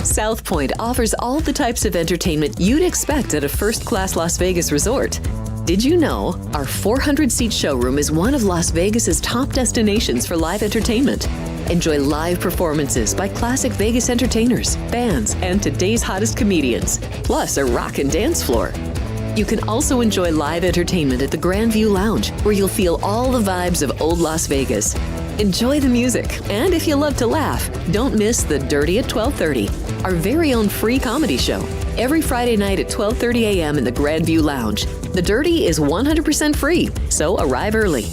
South Point offers all the types of entertainment you'd expect at a first-class Las Vegas resort. Did you know our 400-seat showroom is one of Las Vegas's top destinations for live entertainment? Enjoy live performances by classic Vegas entertainers, bands, and today's hottest comedians, plus a rock and dance floor. You can also enjoy live entertainment at the Grand View Lounge, where you'll feel all the vibes of old Las Vegas. Enjoy the music, and if you love to laugh, don't miss The Dirty at 12:30, our very own free comedy show, every Friday night at 12:30 a.m. in the Grand View Lounge. The Dirty is 100% free, so arrive early.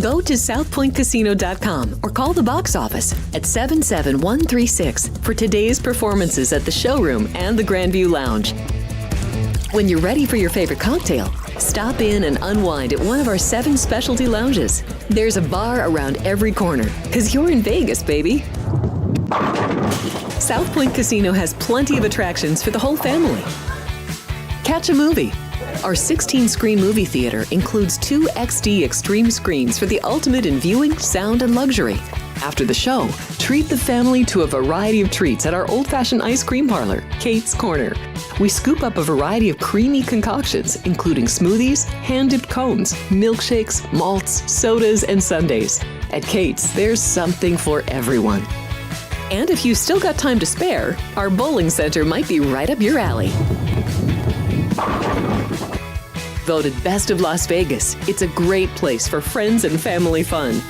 Go to southpointcasino.com or call the box office at 77136 for today's performances at the showroom and the Grand View Lounge. When you're ready for your favorite cocktail, stop in and unwind at one of our 7 specialty lounges. There's a bar around every corner, because you're in Vegas, baby. South Point Casino has plenty of attractions for the whole family. Catch a movie. Our 16-screen movie theater includes 2 XD Extreme screens for the ultimate in viewing, sound, and luxury. After the show, treat the family to a variety of treats at our old-fashioned ice cream parlor, Kate's Corner. We scoop up a variety of creamy concoctions, including smoothies, hand-dipped cones, milkshakes, malts, sodas, and sundaes. At Kate's, there's something for everyone. And if you've still got time to spare, our bowling center might be right up your alley. Voted Best of Las Vegas, it's a great place for friends and family fun.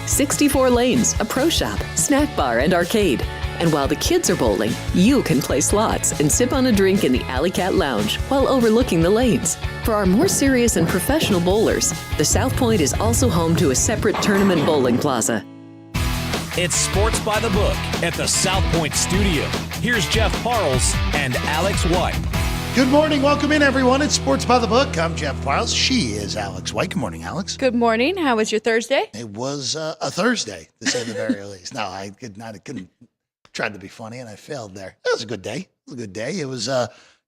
64 lanes, a pro shop, snack bar, and arcade. And while the kids are bowling, you can play slots and sip on a drink in the Alley Cat Lounge while overlooking the lanes. For our more serious and professional bowlers, the South Point is also home to a separate tournament bowling plaza. It's Sports by the Book at the South Point Studio. Here's Jeff Parles and Alex White. Good morning. Welcome in, everyone. It's Sports by the Book. I'm Jeff Parles. She is Alex White. Good morning, Alex. Good morning. How was your Thursday? It was a Thursday, to say the very least. No, I couldn't. Tried to be funny, and I failed there. It was a good day. It was a good day. It was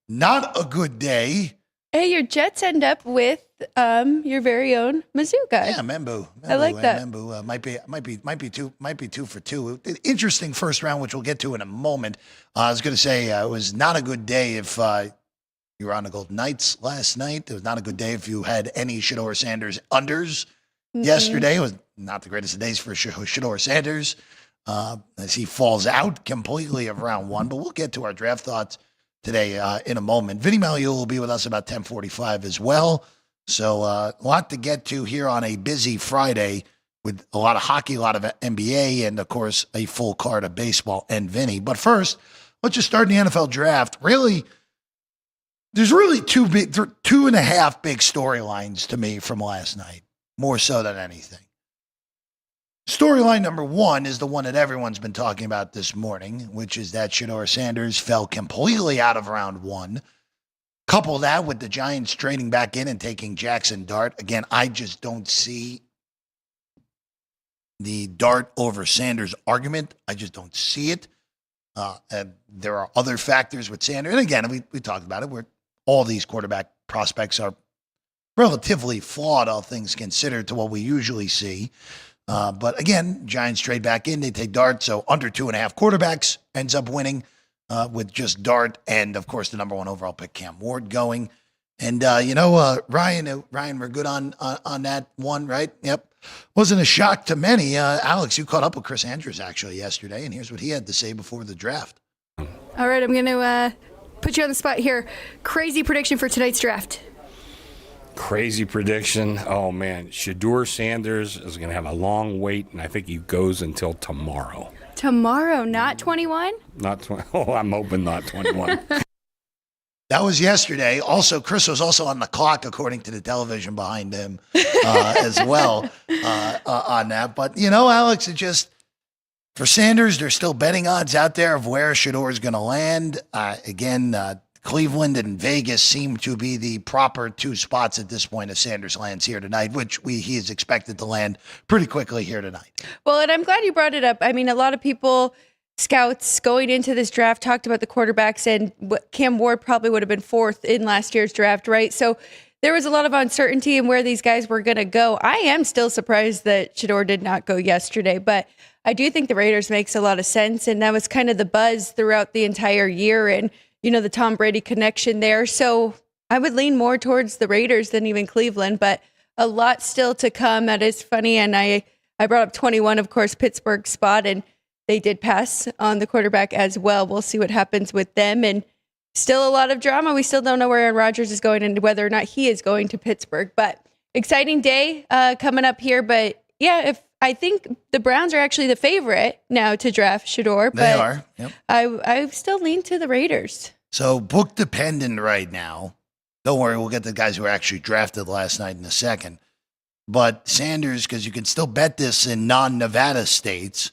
not a good day. Hey, your Jets end up with your very own Mizzou guy. Yeah, Membu. I like that. Membu might be 2 for 2. Interesting first round, which we'll get to in a moment. I was going to say it was not a good day if you were on the Golden Knights last night. It was not a good day if you had any Shedeur Sanders unders yesterday. It was not the greatest of days for Shedeur Sanders as he falls out completely of round 1. But we'll get to our draft thoughts today in a moment. Vinny Magliulo will be with us about 10:45 as well. So a lot to get to here on a busy Friday with a lot of hockey, a lot of NBA, and, of course, a full card of baseball and Vinny. But first, let's just start in the NFL draft. There's really 2.5 big storylines to me from last night, more so than anything. Storyline number 1 is the one that everyone's been talking about this morning, which is that Shedeur Sanders fell completely out of round 1. Couple that with the Giants trading back in and taking Jackson Dart. Again, I just don't see the Dart over Sanders argument. I just don't see it. And there are other factors with Sanders. And again, we talked about it, where all these quarterback prospects are relatively flawed, all things considered, to what we usually see. But again, Giants trade back in. They take Dart, so under 2.5 quarterbacks ends up winning with just Dart and, of course, the number 1 overall pick, Cam Ward, going. And, Ryan, we're good on that one, right? Yep. Wasn't a shock to many. Alex, you caught up with Chris Andrews, actually, yesterday, and here's what he had to say before the draft. All right, I'm going to put you on the spot here. Crazy prediction for tonight's draft. Crazy prediction. Oh, man. Shedeur Sanders is going to have a long wait, and I think he goes until tomorrow. Tomorrow, not 21? Not 20. Oh, I'm hoping not 21. That was yesterday. Also, Chris was also on the clock, according to the television behind him as well on that. But, Alex, it just, for Sanders, there's still betting odds out there of where Shedeur is going to land. Cleveland and Vegas seem to be the proper 2 spots at this point if Sanders lands here tonight, which he is expected to land pretty quickly here tonight. Well, and I'm glad you brought it up. I mean, a lot of people, scouts going into this draft, talked about the quarterbacks, and Cam Ward probably would have been 4th in last year's draft, right? So there was a lot of uncertainty in where these guys were going to go. I am still surprised that Shador did not go yesterday, but I do think the Raiders makes a lot of sense. And that was kind of the buzz throughout the entire year. And, the Tom Brady connection there. So I would lean more towards the Raiders than even Cleveland, but a lot still to come. That is funny. And I brought up 21, of course, Pittsburgh spot, and they did pass on the quarterback as well. We'll see what happens with them. And still a lot of drama. We still don't know where Aaron Rodgers is going and whether or not he is going to Pittsburgh. But exciting day coming up here. But yeah, I think the Browns are actually the favorite now to draft Shador. But They are. Yep. I still lean to the Raiders. So book dependent right now. Don't worry, we'll get the guys who were actually drafted last night in a second. But Sanders, because you can still bet this in non-Nevada states.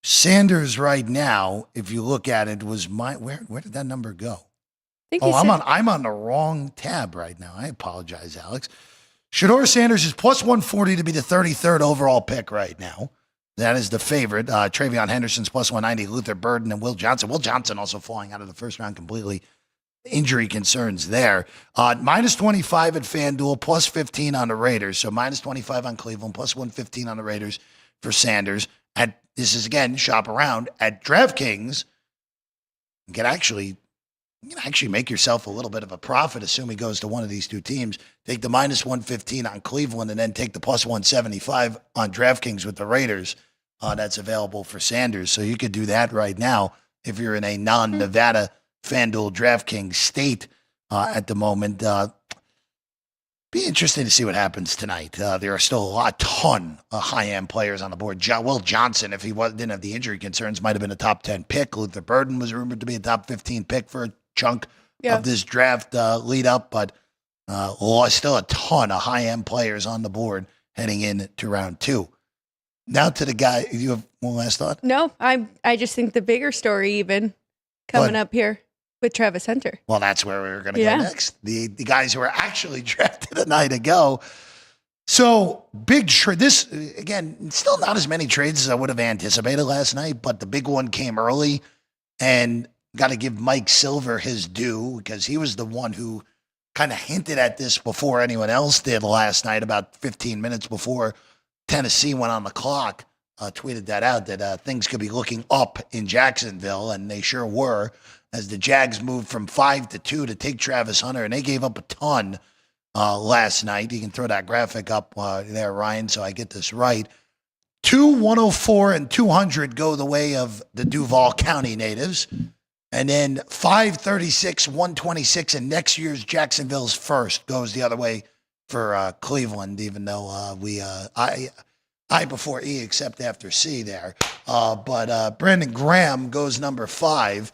Sanders right now, if you look at it, was where did that number go? I'm on the wrong tab right now. I apologize, Alex. Shador Sanders is plus 140 to be the 33rd overall pick right now. That is the favorite. Travion Henderson's plus 190, Luther Burden, and Will Johnson. Will Johnson also falling out of the first round completely. Injury concerns there. Minus 25 at FanDuel, plus 15 on the Raiders. So minus 25 on Cleveland, plus 115 on the Raiders for Sanders. This is, again, shop around. At DraftKings, you can actually make yourself a little bit of a profit, assume he goes to one of these two teams. Take the minus 115 on Cleveland and then take the plus 175 on DraftKings with the Raiders. That's available for Sanders. So you could do that right now if you're in a non-Nevada FanDuel DraftKings state at the moment. Be interesting to see what happens tonight. There are still a ton of high-end players on the board. Will Johnson, if he didn't have the injury concerns, might have been a top 10 pick. Luther Burden was rumored to be a top 15 pick for a chunk of this draft lead up, but still a ton of high-end players on the board heading into round two. Now to the guy. You have one last thought? No, I just think the bigger story even coming up here with Travis Hunter. Well, that's where we were going to go next. The guys who were actually drafted a night ago. So big trade. This, again, still not as many trades as I would have anticipated last night, but the big one came early, and got to give Mike Silver his due because he was the one who kind of hinted at this before anyone else did last night, about 15 minutes before Tennessee went on the clock. Tweeted that out, that things could be looking up in Jacksonville, and they sure were, as the Jags moved from 5-2 to take Travis Hunter, and they gave up a ton last night. You can throw that graphic up there, Ryan, so I get this right. 104 and 200 go the way of the Duval County natives, and then 536, 126, and next year's Jacksonville's first goes the other way for Cleveland, even though I before E except after C there. But Brandon Graham goes number 5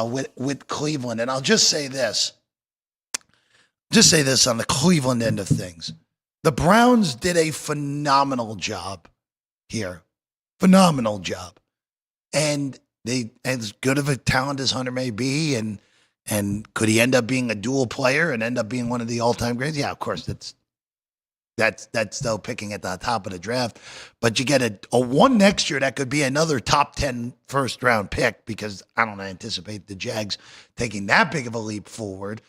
with Cleveland. And I'll just say this. On the Cleveland end of things. The Browns did a phenomenal job here. Phenomenal job. And they, as good of a talent as Hunter may be, and could he end up being a dual player and end up being one of the all-time greats? Yeah, of course, that's still picking at the top of the draft. But you get a one next year that could be another top 10 first-round pick, because I don't anticipate the Jags taking that big of a leap forward.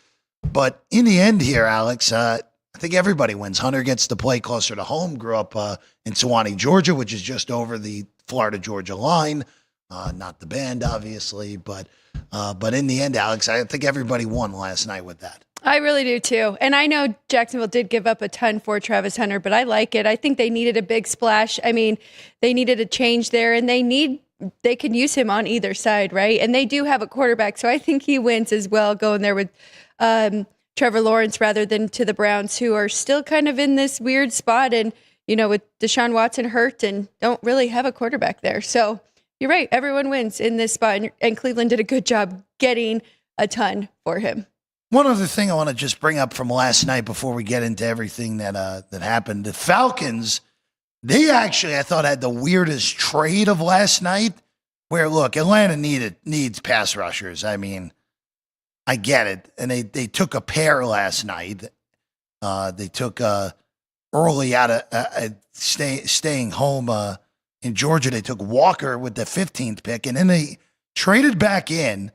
But in the end here, Alex, I think everybody wins. Hunter gets to play closer to home, grew up in Sewanee, Georgia, which is just over the Florida-Georgia line. Not the band, obviously. But in the end, Alex, I think everybody won last night with that. I really do too. And I know Jacksonville did give up a ton for Travis Hunter, but I like it. I think they needed a big splash. I mean, they needed a change there, and they can use him on either side, right? And they do have a quarterback, so I think he wins as well, going there with Trevor Lawrence rather than to the Browns, who are still kind of in this weird spot, and with Deshaun Watson hurt and don't really have a quarterback there. So you're right, everyone wins in this spot, and Cleveland did a good job getting a ton for him. One other thing I want to just bring up from last night before we get into everything that happened. The Falcons, they actually, I thought, had the weirdest trade of last night, where, look, Atlanta needs pass rushers. I mean, I get it. And they took a pair last night. They took early out of staying home in Georgia. They took Walker with the 15th pick, and then they traded back in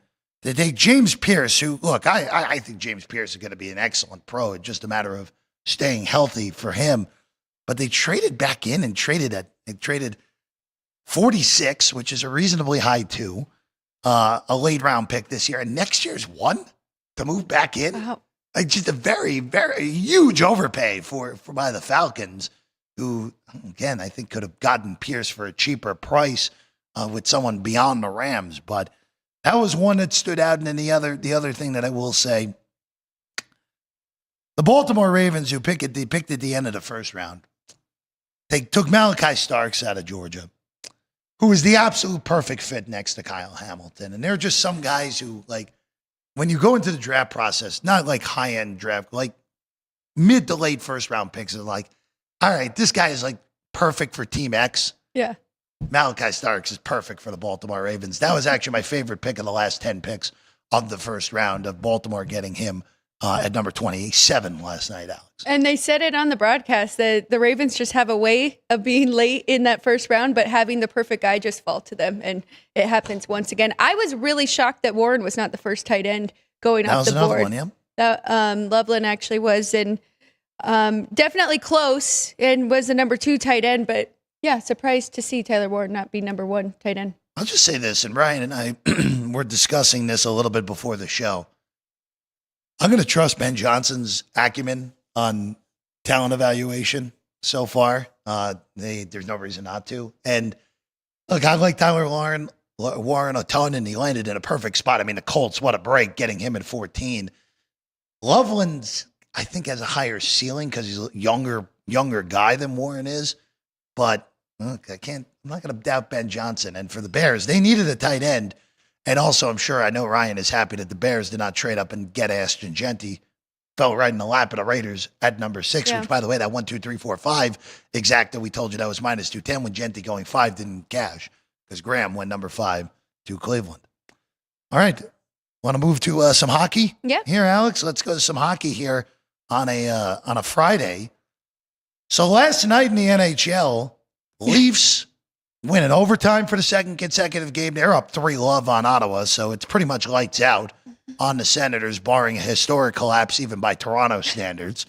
They take James Pierce, who, look, I think James Pierce is going to be an excellent pro. It's just a matter of staying healthy for him. But they traded back in and traded 46, which is a reasonably high too, a late round pick this year. And next year's one to move back in. Wow. Like just a very, very huge overpay for by the Falcons, who, again, I think could have gotten Pierce for a cheaper price with someone beyond the Rams. But that was one that stood out. And then the other thing that I will say, the Baltimore Ravens, who picked at the end of the first round, they took Malachi Starks out of Georgia, who is the absolute perfect fit next to Kyle Hamilton. And there are just some guys who, like, when you go into the draft process, not like high-end draft, like mid to late first-round picks are like, all right, this guy is like perfect for Team X. Yeah. Malachi Starks is perfect for the Baltimore Ravens. That was actually my favorite pick of the last 10 picks of the first round, of Baltimore getting him at number 27 last night, Alex. And they said it on the broadcast that the Ravens just have a way of being late in that first round, but having the perfect guy just fall to them. And it happens once again. I was really shocked that Warren was not the first tight end going off the board. That was another one, yeah. That, Loveland actually was, and definitely close, and was the number 2 tight end. But yeah, surprised to see Tyler Warren not be number 1 tight end. I'll just say this, and Ryan and I were discussing this a little bit before the show. I'm going to trust Ben Johnson's acumen on talent evaluation so far. There's no reason not to. And look, I like Tyler Warren a ton, and he landed in a perfect spot. I mean, the Colts, what a break, getting him at 14. Loveland's, I think, has a higher ceiling because he's a younger guy than Warren is. But look, I'm not going to doubt Ben Johnson. And for the Bears, they needed a tight end. And also, I know Ryan is happy that the Bears did not trade up and get Ashton Genty. Fell right in the lap of the Raiders at number 6, which, by the way, that 1, 2, 3, 4, 5 exact that we told you that was minus 210 when Genty going 5 didn't cash because Graham went number 5 to Cleveland. All right. Want to move to some hockey? Yeah. Here, Alex, let's go to some hockey here on a Friday. So last night in the NHL, Leafs win in overtime for the second consecutive game. They're up 3-0 on Ottawa, so it's pretty much lights out on the Senators, barring a historic collapse even by Toronto standards.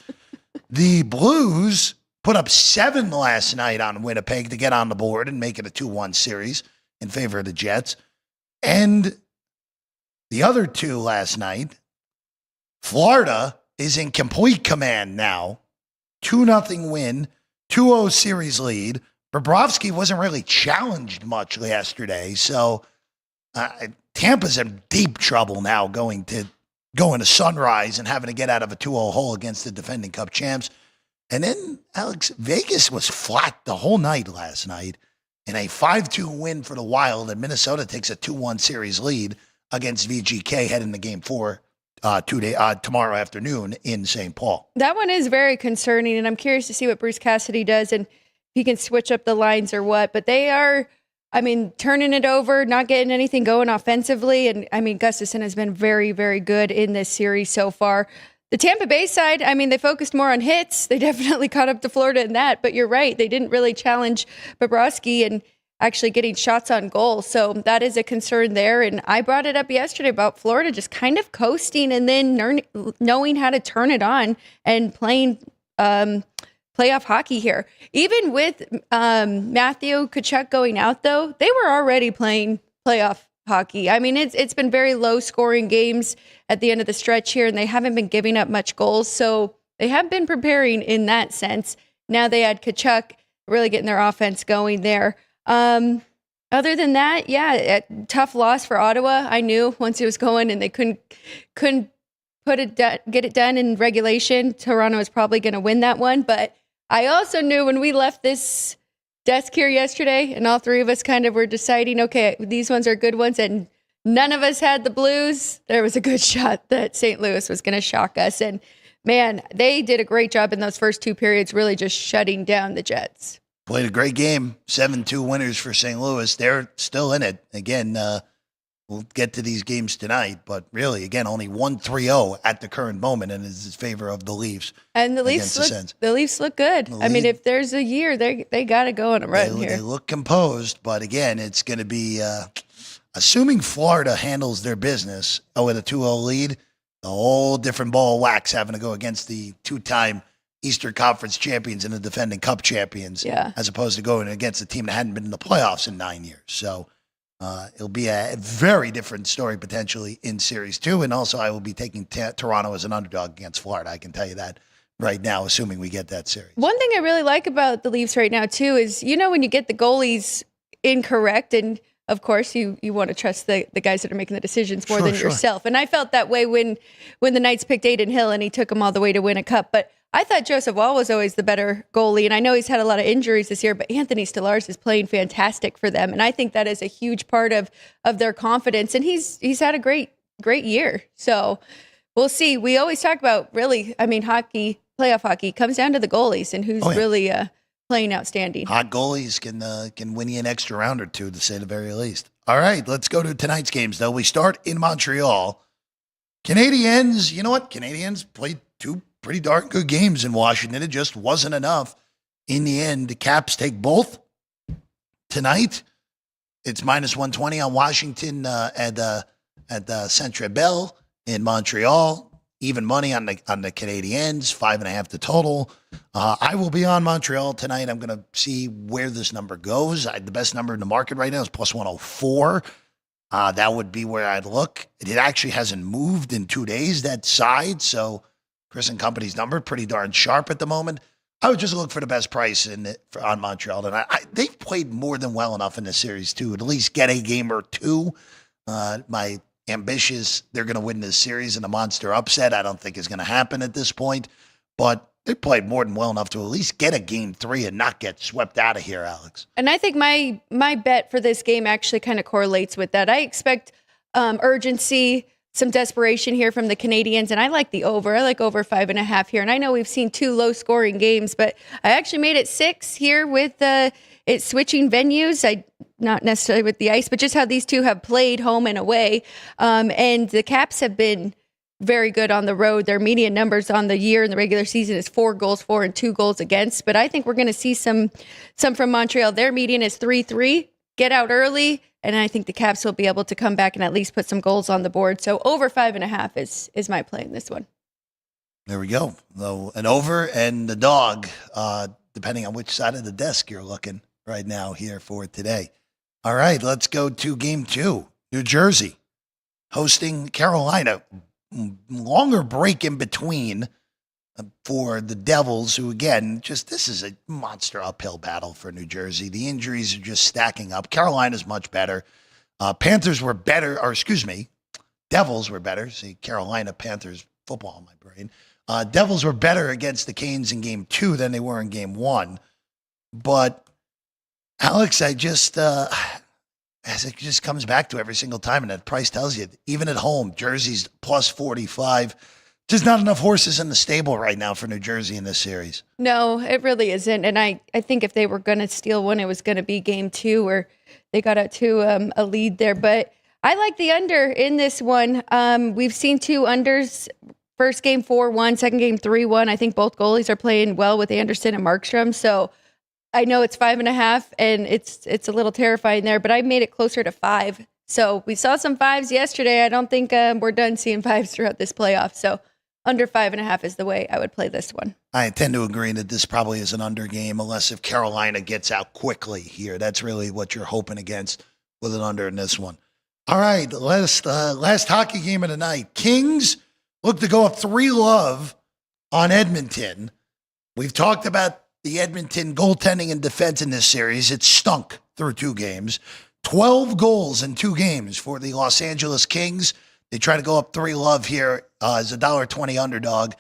The Blues put up 7 last night on Winnipeg to get on the board and make it a 2-1 series in favor of the Jets. And the other 2 last night, Florida is in complete command now. 2-0 win, 2-0 series lead. Bobrovsky wasn't really challenged much yesterday, so Tampa's in deep trouble now going to Sunrise and having to get out of a 2-0 hole against the defending Cup champs. And then, Alex, Vegas was flat the whole night last night in a 5-2 win for the Wild, and Minnesota takes a 2-1 series lead against VGK heading to Game 4 tomorrow afternoon in St. Paul. That one is very concerning, and I'm curious to see what Bruce Cassidy does and he can switch up the lines or what, but they are, turning it over, not getting anything going offensively. And Gustafsson has been very, very good in this series so far. The Tampa Bay side, they focused more on hits. They definitely caught up to Florida in that, but you're right. They didn't really challenge Bobrovsky and actually getting shots on goal. So that is a concern there. And I brought it up yesterday about Florida just kind of coasting and then knowing how to turn it on and playing, playoff hockey here. Even with Matthew Tkachuk going out, though, they were already playing playoff hockey. It's been very low-scoring games at the end of the stretch here, and they haven't been giving up much goals. So they have been preparing in that sense. Now they add Tkachuk, really getting their offense going there. Other than that, a tough loss for Ottawa. I knew once it was going and they couldn't get it done in regulation, Toronto was probably going to win that one, but I also knew when we left this desk here yesterday and all 3 of us kind of were deciding, okay, these ones are good ones, and none of us had the Blues. There was a good shot that St. Louis was going to shock us. And man, they did a great job in those first 2 periods, really just shutting down the Jets. Played a great game. 7-2 winners for St. Louis. They're still in it. Again, we'll get to these games tonight, but really, again, only 1-3-0 at the current moment, and is in favor of the Leafs. And the Leafs look good. If there's a year, they got to go on a run here. They look composed, but again, it's going to be a assuming Florida handles their business with a 2-0 lead, a whole different ball of wax having to go against the 2-time Eastern Conference champions and the defending Cup champions, as opposed to going against a team that hadn't been in the playoffs in 9 years. So it'll be a very different story potentially in Series 2. And also I will be taking Toronto as an underdog against Florida. I can tell you that right now, assuming we get that series. One thing I really like about the Leafs right now, too, is, when you get the goalies incorrect, and of course you want to trust the guys that are making the decisions more than yourself. And I felt that way when the Knights picked Adin Hill and he took them all the way to win a cup. But I thought Joseph Woll was always the better goalie. And I know he's had a lot of injuries this year, but Anthony Stolarz is playing fantastic for them. And I think that is a huge part of their confidence. And he's had a great year. So we'll see. We always talk about hockey, playoff hockey comes down to the goalies and who's really playing outstanding. Hot goalies can win you an extra round or two, to say the very least. All right, let's go to tonight's games, though. We start in Montreal. Canadiens, you know what? Canadiens played 2 pretty darn good games in Washington. It just wasn't enough. In the end, the Caps take both tonight. It's -120 on Washington at Centre Bell in Montreal. Even money on the Canadiens, 5.5 the total. I will be on Montreal tonight. I'm going to see where this number goes. The best number in the market right now is +104. That would be where I'd look. It actually hasn't moved in 2 days, that side. So Chris and Company's number, pretty darn sharp at the moment. I would just look for the best price on Montreal tonight. They've played more than well enough in this series to at least get a game or two. My ambitious, they're going to win this series in a monster upset, I don't think is going to happen at this point. But they played more than well enough to at least get a game 3 and not get swept out of here, Alex. And I think my bet for this game actually kind of correlates with that. I expect urgency, some desperation here from the Canadiens, and I like the over. I like over 5.5 here. And I know we've seen 2 low-scoring games, but I actually made it 6 here with it switching venues. Not necessarily with the ice, but just how these two have played home and away. And the Caps have been very good on the road. Their median numbers on the year in the regular season is 4 goals for and 2 goals against. But I think we're going to see some from Montreal. Their median is 3-3. Get out early, and I think the Caps will be able to come back and at least put some goals on the board. So over 5.5 is my play in this one. There we go. Though an over and the dog, depending on which side of the desk you're looking right now here for today. All right, let's go to game 2. New Jersey hosting Carolina. Longer break in between for the Devils, who, again, this is a monster uphill battle for New Jersey. The injuries are just stacking up. Carolina's much better. Devils were better. See, Carolina Panthers football in my brain. Devils were better against the Canes in game 2 than they were in game 1. But Alex, as it just comes back to every single time, and that price tells you, even at home, Jersey's +45. Just not enough horses in the stable right now for New Jersey in this series. No, it really isn't. And I think if they were going to steal one, it was going to be game 2 where they got out to a lead there. But I like the under in this one. We've seen 2 unders. First game 4-1, second game 3-1. I think both goalies are playing well with Anderson and Markstrom. So I know it's 5.5, and it's a little terrifying there, but I made it closer to 5. So we saw some 5s yesterday. I don't think we're done seeing 5s throughout this playoff. So under 5.5 is the way I would play this one. I tend to agree that this probably is an under game, unless if Carolina gets out quickly here. That's really what you're hoping against with an under in this one. All right, last hockey game of the night. Kings look to go up 3-0 on Edmonton. We've talked about the Edmonton goaltending and defense in this series. It stunk through 2 games. 12 goals in 2 games for the Los Angeles Kings. They try to go up 3-0 here as a $1.20 underdog.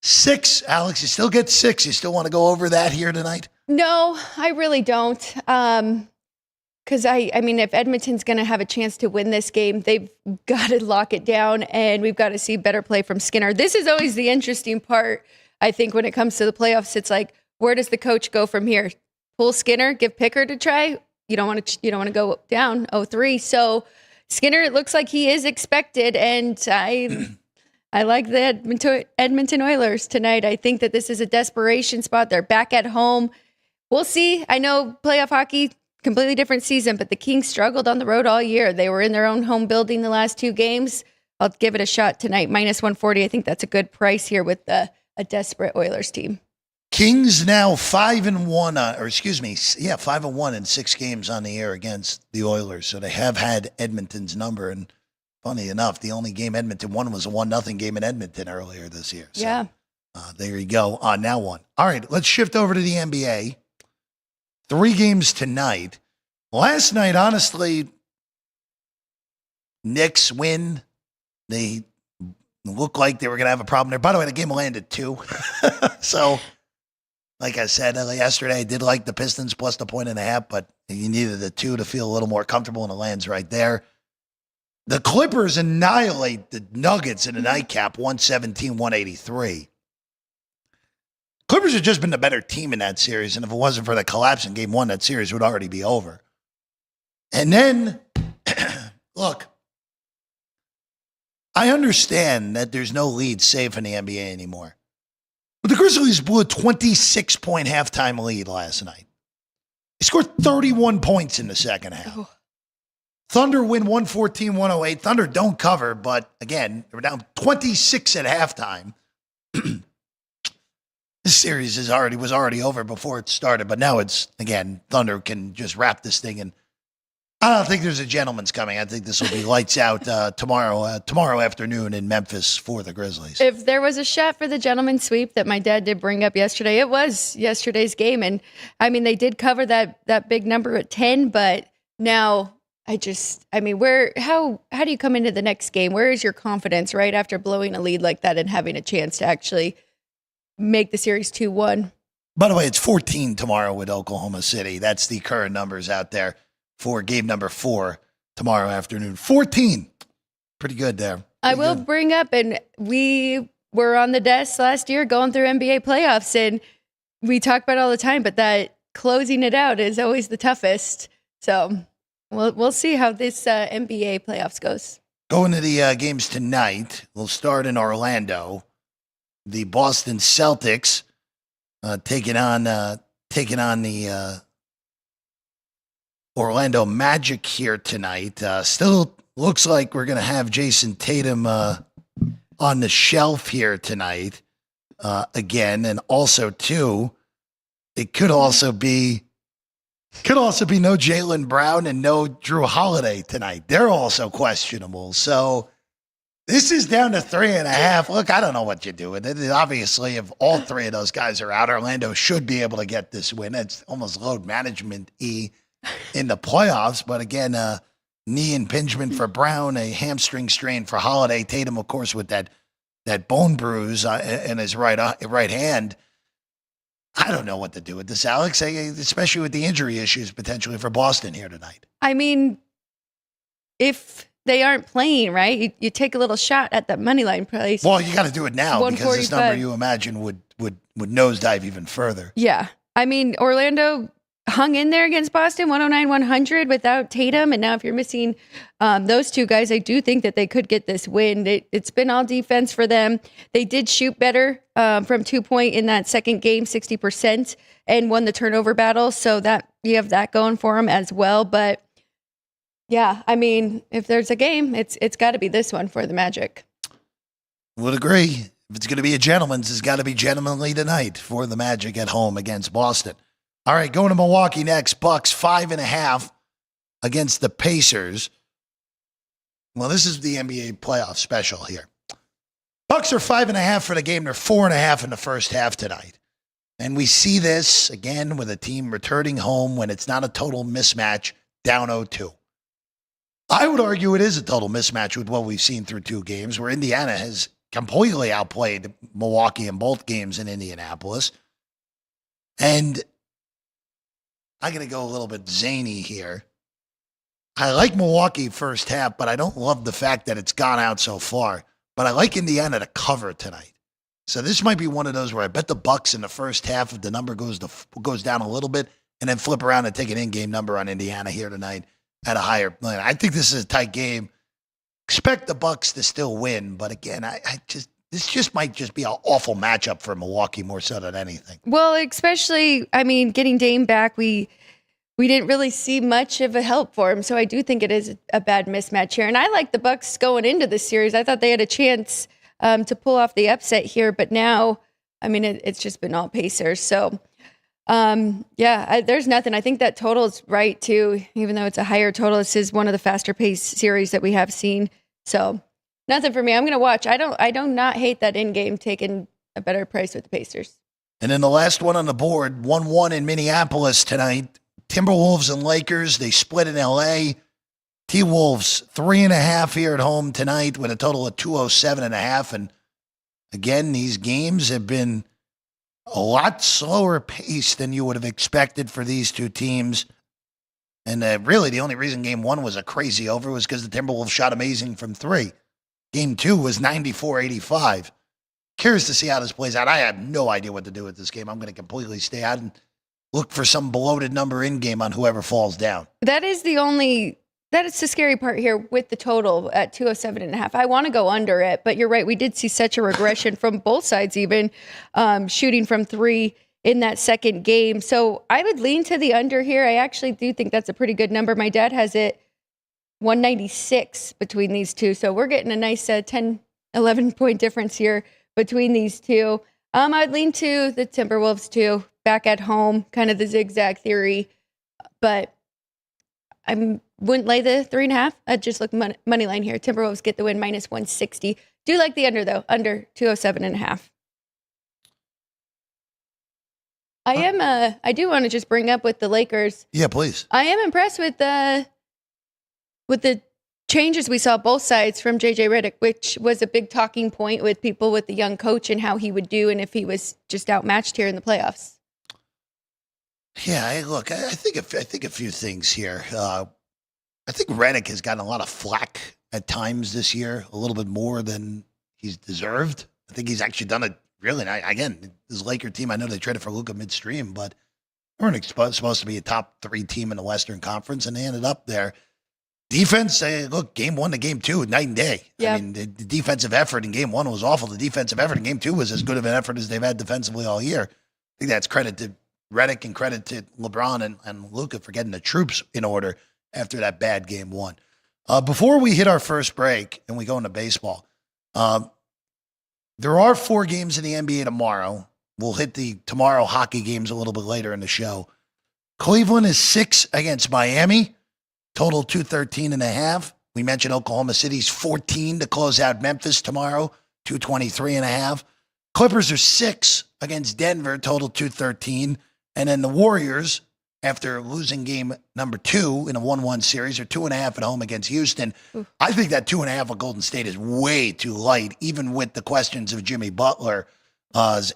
6, Alex, you still get 6. You still want to go over that here tonight? No, I really don't. Because, I mean, if Edmonton's going to have a chance to win this game, they've got to lock it down, and we've got to see better play from Skinner. This is always the interesting part, I think, when it comes to the playoffs. It's like, where does the coach go from here? Pull Skinner, give Pickard a try? You don't want to go down 0-3. So Skinner, it looks like he is expected, and I like the Edmonton Oilers tonight. I think that this is a desperation spot. They're back at home. We'll see. I know playoff hockey completely different season, but the Kings struggled on the road all year. They were in their own home building the last 2 games. I'll give it a shot tonight. -140. I think that's a good price here with a desperate Oilers team. Kings now 5-1, 5-1 in 6 games on the air against the Oilers. So they have had Edmonton's number. And funny enough, the only game Edmonton won was a 1-0 game in Edmonton earlier this year. So, yeah. There you go. Now one. All right, let's shift over to the NBA. 3 games tonight. Last night, honestly, Knicks win. They looked like they were going to have a problem there. By the way, the game landed 2. So, like I said yesterday, I did like the Pistons plus the 1.5, but you needed the 2 to feel a little more comfortable, and it lands right there. The Clippers annihilate the Nuggets in a nightcap, 117-183. Clippers have just been the better team in that series, and if it wasn't for the collapse in Game 1, that series would already be over. And then, look, I understand that there's no lead safe in the NBA anymore. But the Grizzlies blew a 26-point halftime lead last night. They scored 31 points in the second half. Oh. Thunder win 114-108. Thunder don't cover, but again, they were down 26 at halftime. This series was already over before it started, but now it's, again, Thunder can just wrap this thing in. I don't think there's a gentleman's coming. I think this will be lights out tomorrow afternoon in Memphis for the Grizzlies. If there was a shot for the gentleman's sweep that my dad did bring up yesterday, it was yesterday's game. And I mean, they did cover that big number at 10, but now how do you come into the next game? Where is your confidence right after blowing a lead like that and having a chance to actually make the series 2-1? By the way, it's 14 tomorrow with Oklahoma City. That's the current numbers out there for game number 4 tomorrow afternoon. 14. Pretty good there. I will bring up, and we were on the desk last year going through NBA playoffs, and we talk about it all the time, but that closing it out is always the toughest. So we'll see how this NBA playoffs goes. Going to the games tonight, we'll start in Orlando. The Boston Celtics taking on the Orlando Magic here tonight. Still looks like we're going to have Jason Tatum on the shelf here tonight again, and also too, it could also be no Jaylen Brown and no Drew Holiday tonight. They're also questionable. So this is down to 3.5. Look, I don't know what you do with it. Obviously, if all 3 of those guys are out, Orlando should be able to get this win. It's almost load management-y in the playoffs. But again, knee impingement for Brown, a hamstring strain for Holiday. Tatum, of course, with that bone bruise in his right hand. I don't know what to do with this, Alex, especially with the injury issues potentially for Boston here tonight. I mean, if they aren't playing, right, you take a little shot at that money line price. Well, you got to do it now because this number you imagine would nosedive even further. Yeah. I mean, Orlando hung in there against Boston, 109-100 without Tatum. And now if you're missing those 2 guys, I do think that they could get this win. It's been all defense for them. They did shoot better from 2-point in that second game, 60%, and won the turnover battle. So that you have that going for them as well. But yeah, I mean, if there's a game, it's got to be this one for the Magic. Would agree. If it's going to be a gentleman's, it's got to be gentlemanly tonight for the Magic at home against Boston. All right, going to Milwaukee next. Bucks 5.5 against the Pacers. Well, this is the NBA playoff special here. Bucks are 5.5 for the game. They're 4.5 in the first half tonight. And we see this again with a team returning home when it's not a total mismatch, down 0-2. I would argue it is a total mismatch with what we've seen through 2 games, where Indiana has completely outplayed Milwaukee in both games in Indianapolis. And I'm going to go a little bit zany here. I like Milwaukee first half, but I don't love the fact that it's gone out so far. But I like Indiana to cover tonight. So this might be one of those where I bet the Bucks in the first half if the number goes down a little bbit, and then flip around and take an in-game number on Indiana here tonight at a higher line. I think this is a tight game. Expect the Bucks to still win, but again, this might just be an awful matchup for Milwaukee more so than anything. Well, especially, I mean, getting Dame back, we we didn't really see much of a help for him. So I do think it is a bad mismatch here. And I like the Bucks going into this series. I thought they had a chance to pull off the upset here, but now, I mean, it's just been all Pacers. So, there's nothing. I think that total is right too, even though it's a higher total. This is one of the faster paced series that we have seen. So nothing for me. I'm going to watch. I do not hate that in game taking a better price with the Pacers. And then the last one on the board, 1-1 in Minneapolis tonight. Timberwolves and Lakers, they split in L.A. T-Wolves 3.5 here at home tonight with a total of 207.5. And again, these games have been a lot slower paced than you would have expected for these two teams. And really the only reason game one was a crazy over was because the Timberwolves shot amazing from three. Game two was 94-85. Curious to see how this plays out. I have no idea what to do with this game. I'm going to completely stay out and look for some bloated number in game on whoever falls down. That is the scary part here with the total at 207.5. I want to go under it, but you're right. We did see such a regression from both sides, even shooting from three in that second game. So I would lean to the under here. I actually do think that's a pretty good number. My dad has it 196 between these two. So we're getting a nice 10, 11 point difference here between these two. I'd lean to the Timberwolves too, back at home, kind of the zigzag theory, but I wouldn't lay the 3.5. I'd just look money line here. Timberwolves get the win minus 160. Do like the under though, under 207.5. I do want to just bring up with the Lakers. Yeah, please. I am impressed with the changes we saw both sides from JJ Redick, which was a big talking point with people with the young coach and how he would do and if he was just outmatched here in the playoffs. Yeah, I think a few things here. I think Redick has gotten a lot of flack at times this year, a little bit more than he's deserved. I think he's actually done it really nice. Again, this Laker team, I know they traded for Luka midstream, but they weren't supposed to be a top 3 team in the Western Conference, and they ended up there. Defense, look, game 1 to game 2, night and day. Yep. I mean, the defensive effort in game 1 was awful. The defensive effort in game 2 was as good of an effort as they've had defensively all year. I think that's credit to Redick and credit to LeBron and Luka for getting the troops in order after that bad game 1. Before we hit our first break and we go into baseball, there are 4 games in the NBA tomorrow. We'll hit the tomorrow hockey games a little bit later in the show. Cleveland is 6 against Miami, total 213.5. We mentioned Oklahoma City's 14 to close out Memphis tomorrow, 223.5. Clippers are 6 against Denver, total 213. And then the Warriors, after losing game number 2 in a 1-1 series, are 2.5 at home against Houston. Ooh. I think that 2.5 of Golden State is way too light, even with the questions of Jimmy Butler's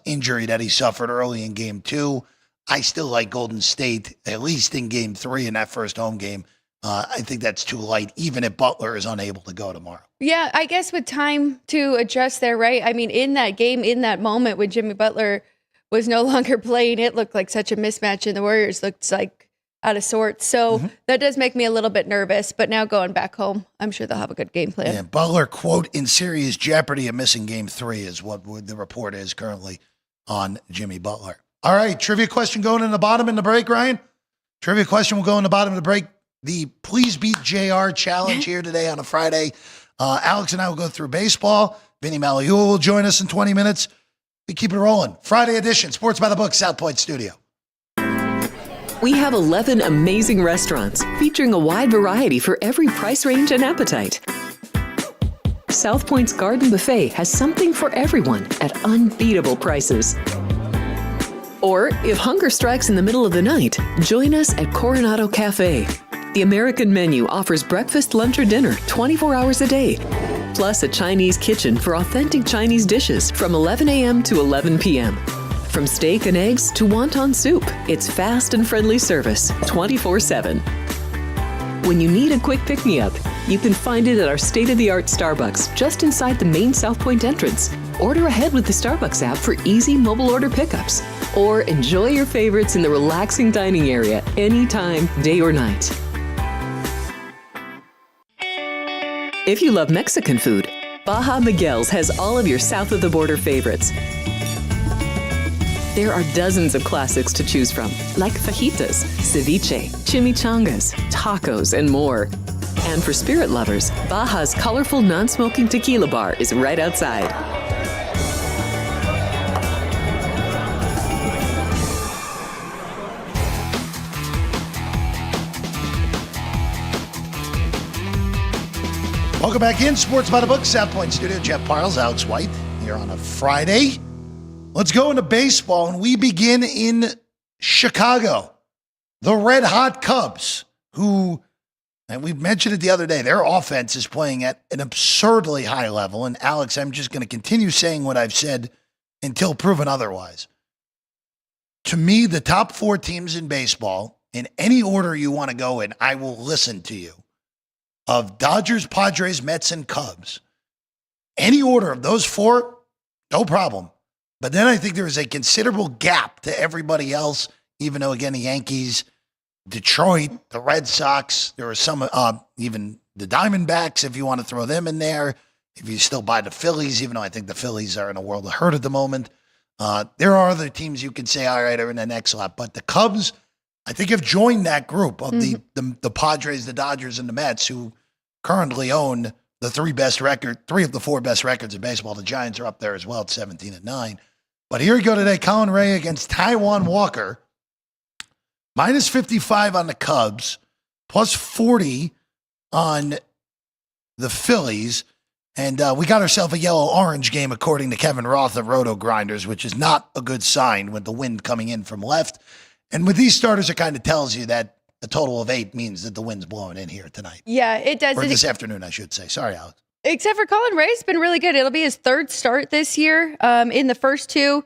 injury that he suffered early in game 2. I still like Golden State, at least in game 3 in that first home game. I think that's too light, even if Butler is unable to go tomorrow. Yeah, I guess with time to adjust there, right? I mean, in that game, in that moment when Jimmy Butler was no longer playing, it looked like such a mismatch, and the Warriors looked like out of sorts. So that does make me a little bit nervous. But now going back home, I'm sure they'll have a good game plan. Yeah, Butler, quote, in serious jeopardy of missing game 3 is what the report is currently on Jimmy Butler. All right, trivia question going in the bottom in the break, Ryan. Trivia question will go in the bottom of the break. The Please Beat JR challenge here today on a Friday. Alex and I will go through baseball. Vinny Malihua will join us in 20 minutes. We keep it rolling. Friday edition, Sports by the Book, South Point Studio. We have 11 amazing restaurants featuring a wide variety for every price range and appetite. South Point's Garden Buffet has something for everyone at unbeatable prices. Or, if hunger strikes in the middle of the night, join us at Coronado Cafe. The American menu offers breakfast, lunch, or dinner 24 hours a day, plus a Chinese kitchen for authentic Chinese dishes from 11 a.m. to 11 p.m. From steak and eggs to wonton soup, it's fast and friendly service 24/7. When you need a quick pick-me-up, you can find it at our state-of-the-art Starbucks just inside the main South Point entrance. Order ahead with the Starbucks app for easy mobile order pickups. Or enjoy your favorites in the relaxing dining area anytime, day or night. If you love Mexican food, Baja Miguel's has all of your south of the border favorites. There are dozens of classics to choose from, like fajitas, ceviche, chimichangas, tacos, and more. And for spirit lovers, Baja's colorful non-smoking tequila bar is right outside. Welcome back in Sports by the Book, South Point Studio. Jeff Parles, Alex White here on a Friday. Let's go into baseball, and we begin in Chicago. The Red Hot Cubs, who, and we mentioned it the other day, their offense is playing at an absurdly high level. And Alex, I'm just going to continue saying what I've said until proven otherwise. To me, the top 4 teams in baseball, in any order you want to go in, I will listen to you. Of Dodgers, Padres, Mets, and Cubs. Any order of those 4, no problem. But then I think there is a considerable gap to everybody else, even though, again, the Yankees, Detroit, the Red Sox, there are some, even the Diamondbacks, if you want to throw them in there. If you still buy the Phillies, even though I think the Phillies are in a world of hurt at the moment. There are other teams you can say, all right, are in the next slot. But the Cubs, I think, have joined that group of the Padres, the Dodgers, and the Mets, who currently own the 3 of the 4 best records in baseball. The Giants are up there as well at 17-9. But here we go today. Colin Rea against Taijuan Walker. Minus 55 on the Cubs, plus 40 on the Phillies. And we got ourselves a yellow-orange game, according to Kevin Roth of Roto Grinders, which is not a good sign with the wind coming in from left. And with these starters, it kind of tells you that a total of 8 means that the wind's blowing in here tonight. Yeah, it does. Or this afternoon, I should say. Sorry, Alex. Except for Colin Rea's been really good. It'll be his 3rd start this year. In the first 2,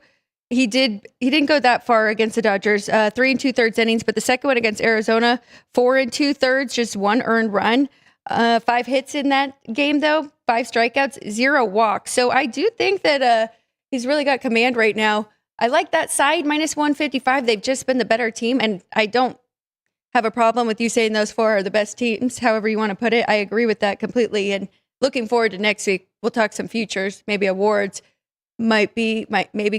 he didn't go that far against the Dodgers, 3 2/3 innings, but the second one against Arizona, 4 2/3, just 1 earned run, 5 hits in that game though, 5 strikeouts, 0 walks. So I do think that he's really got command right now. I like that side, minus 155. They've just been the better team, and I don't have a problem with you saying those 4 are the best teams, however you want to put it. I agree with that completely, and looking forward to next week. We'll talk some futures, maybe awards. Maybe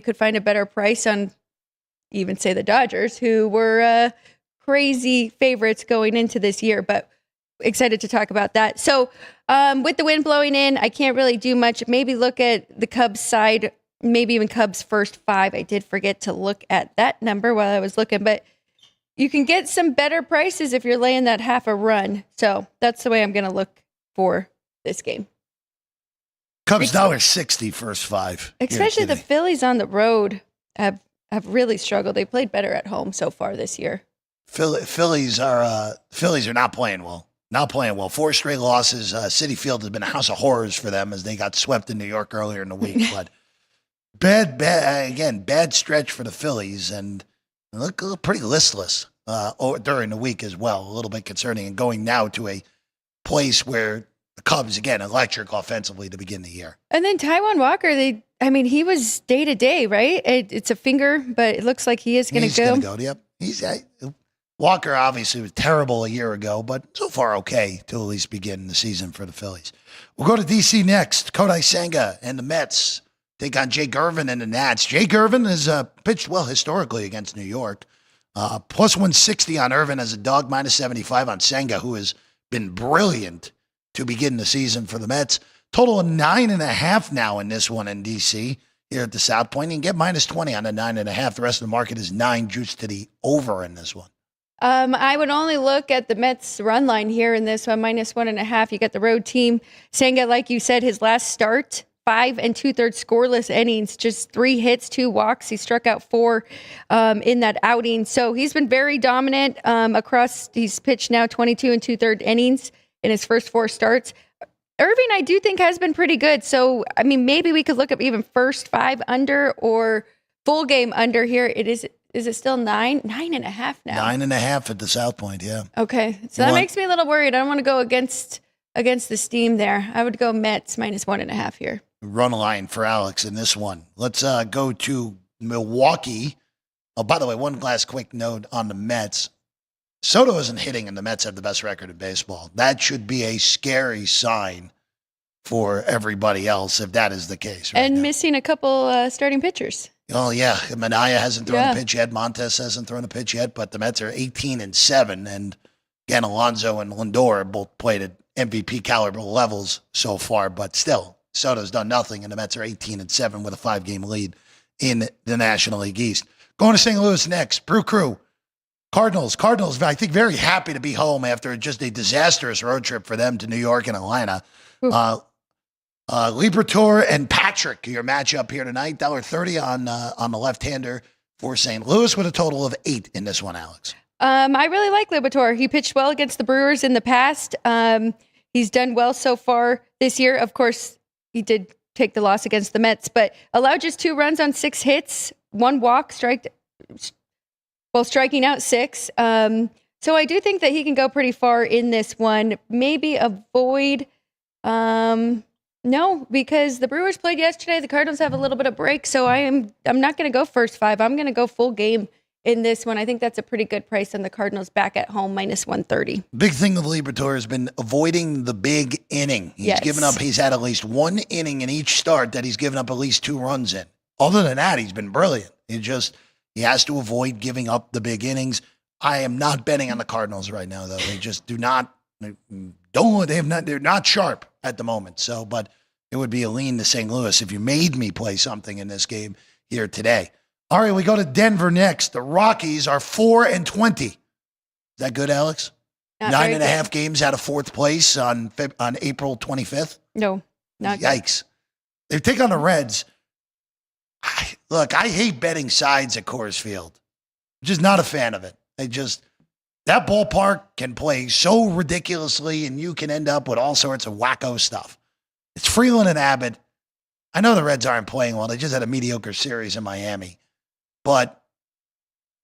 could find a better price on even say the Dodgers, who were crazy favorites going into this year, but excited to talk about that. So with the wind blowing in, I can't really do much. Maybe look at the Cubs side, maybe even Cubs first 5. I did forget to look at that number while I was looking, but you can get some better prices if you're laying that half a run. So that's the way I'm going to look for this game. Cubs $1.60 first 5. Especially the Phillies on the road have really struggled. They played better at home so far this year. Phillies are not playing well. Not playing well. 4 straight losses. Citi Field has been a house of horrors for them as they got swept in New York earlier in the week. But bad stretch for the Phillies, and look pretty listless during the week as well. A little bit concerning, and going now to a place where the Cubs, again, electric offensively to begin the year. And then Taijuan Walker, he was day to day, right? It's a finger, but it looks like he is going to go. He's going to go, yep. Walker obviously was terrible a year ago, but so far okay to at least begin the season for the Phillies. We'll go to D.C. next. Kodai Senga and the Mets take on Jake Irvin and the Nats. Jake Irvin has pitched well historically against New York. Plus 160 on Irvin as a dog, minus 75 on Senga, who has been brilliant to begin the season for the Mets. Total of 9.5 now in this one in D.C. here at the South Point. You can get minus 20 on the 9.5. The rest of the market is 9 juice to the over in this one. I would only look at the Mets run line here in this one, minus 1.5. You got the road team. Senga, like you said, his last start, 5 2/3 scoreless innings, just 3 hits, 2 walks. He struck out 4 in that outing. So he's been very dominant across. He's pitched now 22 2/3 innings in his first 4 starts. Irving, I do think, has been pretty good. So, maybe we could look up even first 5 under or full game under here. Is it still 9? 9.5 now. 9.5 at the South Point, yeah. Okay. So that makes me a little worried. I don't want to go against the steam there. I would go Mets minus 1.5 here. Run line for Alex in this one. Let's go to Milwaukee. Oh, by the way, one last quick note on the Mets. Soto isn't hitting, and the Mets have the best record in baseball. That should be a scary sign for everybody else if that is the case. And now, missing a couple starting pitchers. Oh, yeah. Manaea hasn't thrown a pitch yet. Montes hasn't thrown a pitch yet, but the Mets are 18-7. And again, Alonso and Lindor both played at MVP caliber levels so far, but still, Soto's done nothing, and the Mets are 18-7 with a 5-game lead in the National League East. Going to St. Louis next. Brew Crew. Cardinals, I think, very happy to be home after just a disastrous road trip for them to New York and Atlanta. Liberatore and Patrick, your matchup here tonight. $1.30 on the left-hander for St. Louis with a total of 8 in this one, Alex. I really like Liberatore. He pitched well against the Brewers in the past. He's done well so far this year. Of course, he did take the loss against the Mets, but allowed just 2 runs on 6 hits, 1 walk, striking out 6. So I do think that he can go pretty far in this one. Maybe avoid... No, because the Brewers played yesterday. The Cardinals have a little bit of break, so I'm not going to go first 5. I'm going to go full game in this one. I think that's a pretty good price on the Cardinals back at home, -130. Big thing with Liberatore has been avoiding the big inning. He's had at least 1 inning in each start that he's given up at least 2 runs in. Other than that, he's been brilliant. He has to avoid giving up the big innings. I am not betting on the Cardinals right now, though. They just they're not sharp at the moment. So, but it would be a lean to St. Louis if you made me play something in this game here today. All right, we go to Denver next. The Rockies are 4-20. Is that good, Alex? 9.5 games out of 4th place on April 25th. No, not Yikes. They take on the Reds. I hate betting sides at Coors Field. Just not a fan of it. That ballpark can play so ridiculously, and you can end up with all sorts of wacko stuff. It's Freeland and Abbott. I know the Reds aren't playing well. They just had a mediocre series in Miami. But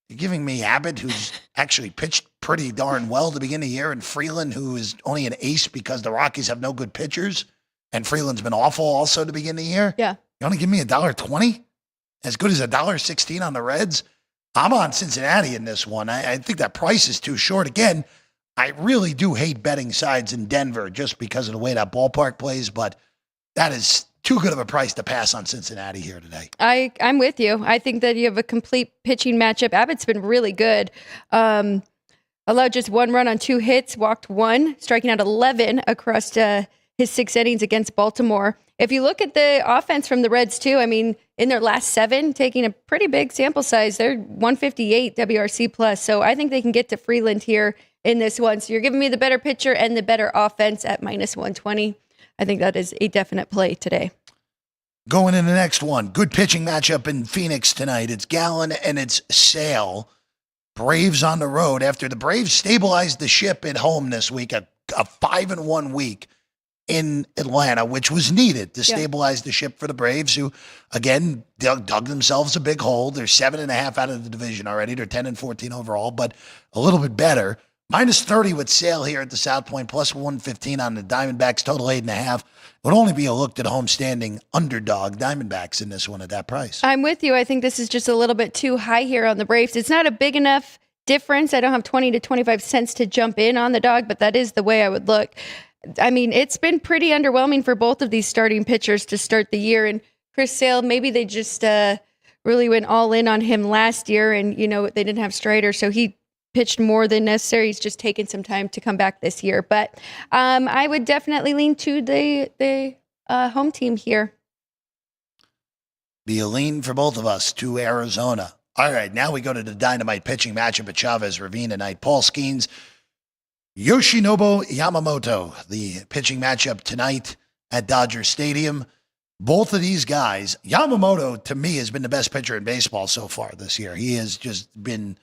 you're giving me Abbott, who's actually pitched pretty darn well to begin the year, and Freeland, who is only an ace because the Rockies have no good pitchers, and Freeland's been awful also to begin the year. Yeah. You want to give me $1.20? As good as $1.16 on the Reds? I'm on Cincinnati in this one. I think that price is too short. Again, I really do hate betting sides in Denver just because of the way that ballpark plays, but that is too good of a price to pass on Cincinnati here today. I'm with you. I think that you have a complete pitching matchup. Abbott's been really good. Allowed just 1 run on 2 hits, walked 1, striking out 11 across his 6 innings against Baltimore. If you look at the offense from the Reds too, I mean, in their last 7, taking a pretty big sample size, they're 158 WRC plus. So I think they can get to Freeland here in this one. So you're giving me the better pitcher and the better offense at -120. I think that is a definite play today. Going in the next one, good pitching matchup in Phoenix tonight. It's Gallen and it's Sale. Braves on the road after the Braves stabilized the ship at home this week, a 5-1 week in Atlanta, which was needed to stabilize the ship for the Braves, who, again, dug themselves a big hole. They're 7.5 out of the division already. They're 10-14 overall, but a little bit better. -30 with Sale here at the South Point, +115 on the Diamondbacks, total 8.5. Would only be a look to the homestanding underdog Diamondbacks in this one at that price. I'm with you. I think this is just a little bit too high here on the Braves. It's not a big enough difference. I don't have 20 to 25 cents to jump in on the dog, but that is the way I would look. I mean, it's been pretty underwhelming for both of these starting pitchers to start the year. And Chris Sale, maybe they just really went all in on him last year, and, they didn't have Strider, so he pitched more than necessary. He's just taken some time to come back this year. But I would definitely lean to the home team here. Be a lean for both of us to Arizona. All right, now we go to the dynamite pitching matchup at Chavez Ravine tonight. Paul Skeens, Yoshinobu Yamamoto, the pitching matchup tonight at Dodger Stadium. Both of these guys, Yamamoto, to me, has been the best pitcher in baseball so far this year. He has just been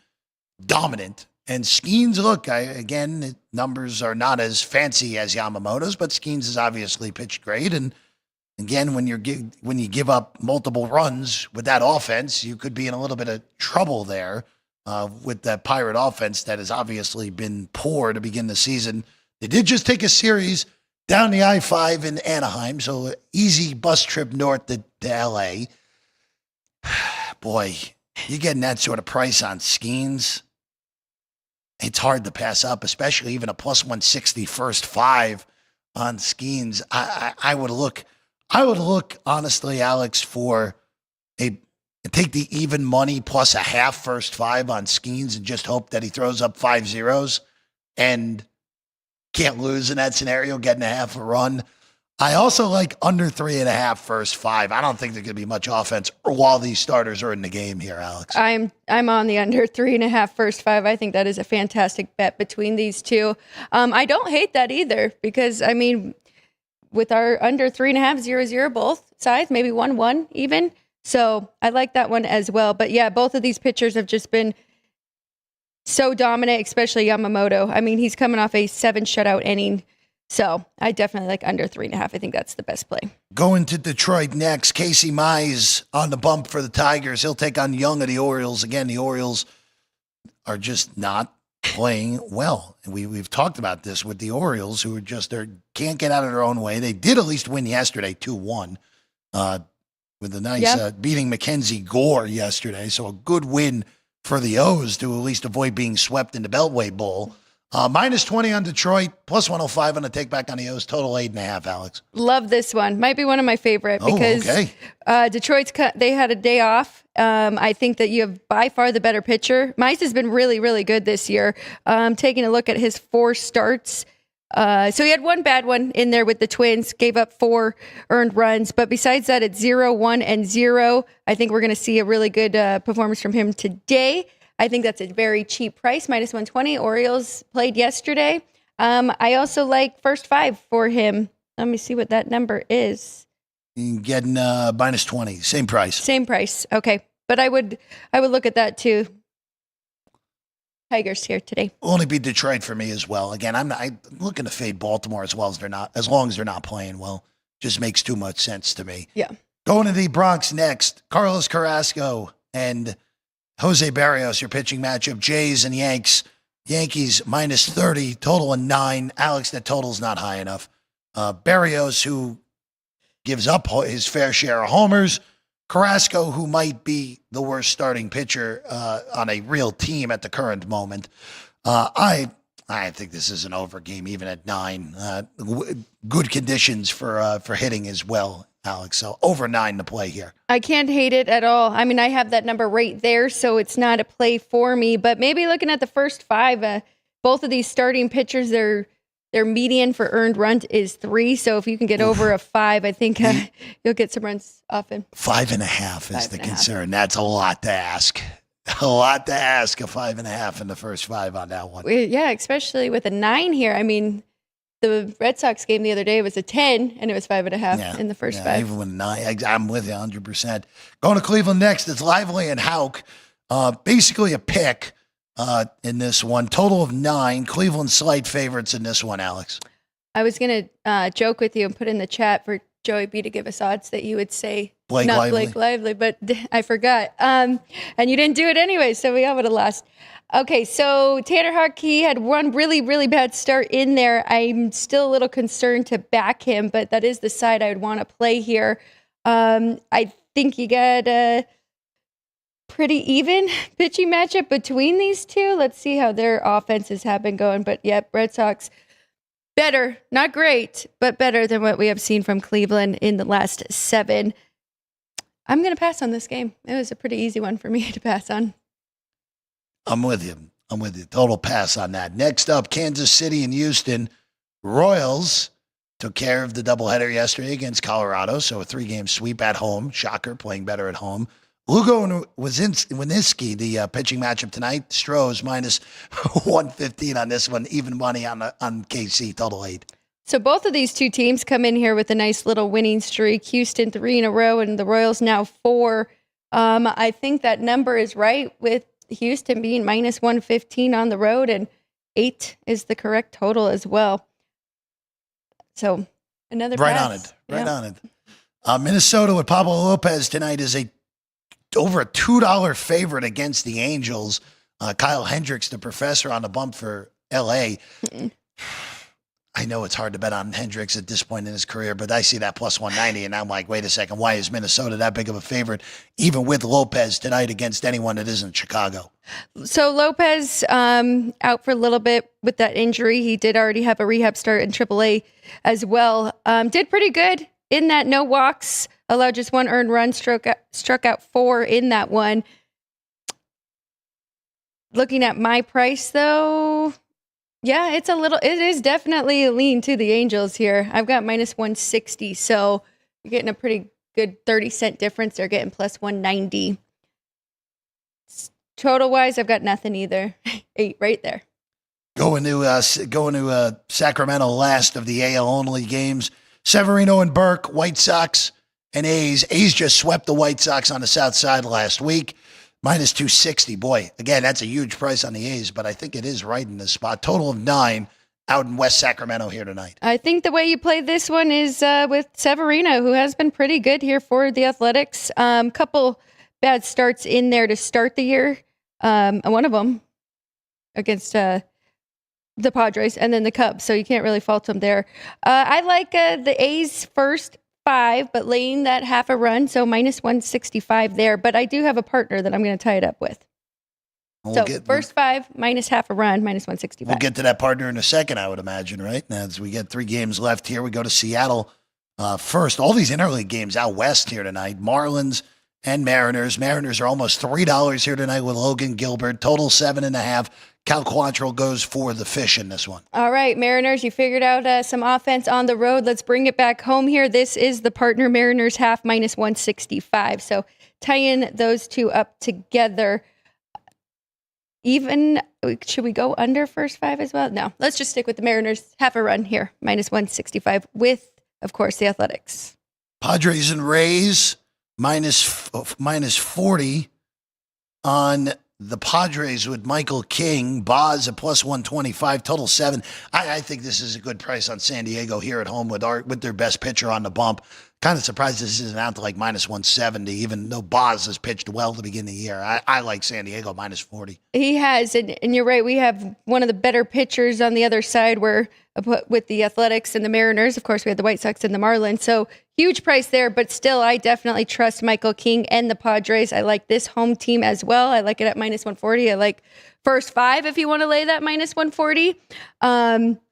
dominant. And Skeens, look, again, numbers are not as fancy as Yamamoto's, but Skeens has obviously pitched great. And again, when you give up multiple runs with that offense, you could be in a little bit of trouble there with that Pirate offense that has obviously been poor to begin the season. They did just take a series down the I-5 in Anaheim, so easy bus trip north to L.A. Boy, you're getting that sort of price on Skeens. It's hard to pass up, especially even a +160 first 5 on Skeens. I would look honestly, Alex, for a and take the even money plus a half first five on Skeens and just hope that he throws up 5 zeros and can't lose in that scenario, getting a half a run. I also like under 3.5 first five. I don't think there's going to be much offense while these starters are in the game here, Alex. I'm on the under 3.5 first five. I think that is a fantastic bet between these two. I don't hate that either because, I mean, with our under 3.5, 0-0 both sides, maybe 1-1 even. So I like that one as well. But yeah, both of these pitchers have just been so dominant, especially Yamamoto. I mean, he's coming off a 7 shutout inning. So I definitely like under 3.5. I think that's the best play. Going to Detroit next, Casey Mize on the bump for the Tigers. He'll take on Young of the Orioles. Again, the Orioles are just not playing well. And we've talked about this with the Orioles, who are just can't get out of their own way. They did at least win yesterday, 2-1, with a nice beating Mackenzie Gore yesterday. So a good win for the O's to at least avoid being swept in the Beltway Bowl. Minus 20 on Detroit, plus 105 on the take back on the O's, total 8.5, Alex. Love this one. Might be one of my favorite because Detroit's they had a day off. I think that you have by far the better pitcher. Mize has been really, really good this year. Taking a look at his 4 starts. So he had one bad one in there with the Twins, gave up 4 earned runs. But besides that, it's 0, 1, and 0. I think we're going to see a really good performance from him today. I think that's a very cheap price, minus 120. Orioles played yesterday. I also like first 5 for him. Let me see what that number is. You're getting minus 20, same price. Same price. Okay. But I would look at that too. Tigers here today. Only be Detroit for me as well. Again, I'm looking to fade Baltimore as long as they're not playing well. Just makes too much sense to me. Yeah. Going to the Bronx next, Carlos Carrasco and Jose Barrios, your pitching matchup, Jays and Yanks. Yankees minus 30, total of 9. Alex, that total's not high enough. Barrios, who gives up his fair share of homers. Carrasco, who might be the worst starting pitcher on a real team at the current moment. I think this is an over game, even at 9. Good conditions for hitting as well, Alex. So over 9 to play here. I can't hate it at all. I mean, I have that number right there, so it's not a play for me. But maybe looking at the first 5, both of these starting pitchers, their median for earned run is 3. So if you can get over a 5, I think you'll get some runs often. 5.5 is the concern. That's a lot to ask. A lot to ask. A 5.5 in the first 5 on that one. Yeah, especially with a 9 here. I mean, the Red Sox game the other day was a 10, and it was 5.5 in the first 5. Even with 9, I'm with you 100%. Going to Cleveland next, it's Lively and Houck. Basically a pick in this one. Total of 9. Cleveland slight favorites in this one, Alex. I was going to joke with you and put in the chat for Joey B to give us odds that you would say Blake Lively, but I forgot. And you didn't do it anyway, so we all would have lost. Okay, so Tanner Houck, he had one really, really bad start in there. I'm still a little concerned to back him, but that is the side I would want to play here. I think you got a pretty even pitching matchup between these two. Let's see how their offenses have been going. But yep, Red Sox better, not great, but better than what we have seen from Cleveland in the last 7. I'm going to pass on this game. It was a pretty easy one for me to pass on. I'm with you. Total pass on that. Next up, Kansas City and Houston. Royals took care of the doubleheader yesterday against Colorado, so a 3-game sweep at home. Shocker, playing better at home. Lugo and Winniski, the pitching matchup tonight. Strohs minus 115 on this one. Even money on KC, total 8. So both of these two teams come in here with a nice little winning streak. Houston 3 in a row, and the Royals now 4. I think that number is right with Houston being minus 115 on the road, and 8 is the correct total as well. So another pass. Right on it. Minnesota with Pablo Lopez tonight is over a $2 favorite against the Angels. Kyle Hendricks, the professor, on the bump for L.A. I know it's hard to bet on Hendricks at this point in his career, but I see that plus 190, and I'm like, wait a second, why is Minnesota that big of a favorite, even with Lopez tonight against anyone that isn't Chicago? So Lopez out for a little bit with that injury. He did already have a rehab start in AAA as well. Did pretty good in that no walks allowed just 1 earned run, struck out 4 in that one. Looking at my price, though, yeah, it is definitely a lean to the Angels here. I've got minus 160, so you're getting a pretty good 30-cent difference. They're getting plus 190. Total-wise, I've got nothing either. 8 right there. Going to Sacramento, last of the AL-only games. Severino and Burke, White Sox and A's. A's just swept the White Sox on the south side last week. Minus 260. Boy, again, that's a huge price on the A's, but I think it is right in this spot. Total of 9 out in West Sacramento here tonight. I think the way you play this one is with Severino, who has been pretty good here for the Athletics. Couple bad starts in there to start the year. One of them against the Padres and then the Cubs, so you can't really fault them there. I like the A's first 5, but laying that half a run, so minus 165 there. But I do have a partner that I'm going to tie it up with. First 5, minus half a run, minus 165. We'll get to that partner in a second, I would imagine, right? As we get 3 games left here, we go to Seattle first. All these interleague games out west here tonight. Marlins and Mariners. Mariners are almost $3 here tonight with Logan Gilbert. Total 7.5. Cal Quantrill goes for the fish in this one. All right, Mariners, you figured out some offense on the road. Let's bring it back home here. This is the partner Mariners half, minus 165. So tying those two up together. Even, should we go under first 5 as well? No, let's just stick with the Mariners half a run here, minus 165 with, of course, the Athletics. Padres and Rays, minus 40 on the Padres with Michael King. Boz at plus 125, total 7. I think this is a good price on San Diego here at home with their best pitcher on the bump. Kind of surprised this isn't out to like minus 170, even though Boz has pitched well to begin the year. I like San Diego minus 40. He has, and you're right. We have one of the better pitchers on the other side with the Athletics and the Mariners. Of course, we had the White Sox and the Marlins. So huge price there, but still, I definitely trust Michael King and the Padres. I like this home team as well. I like it at minus 140. I like first 5 if you want to lay that minus 140.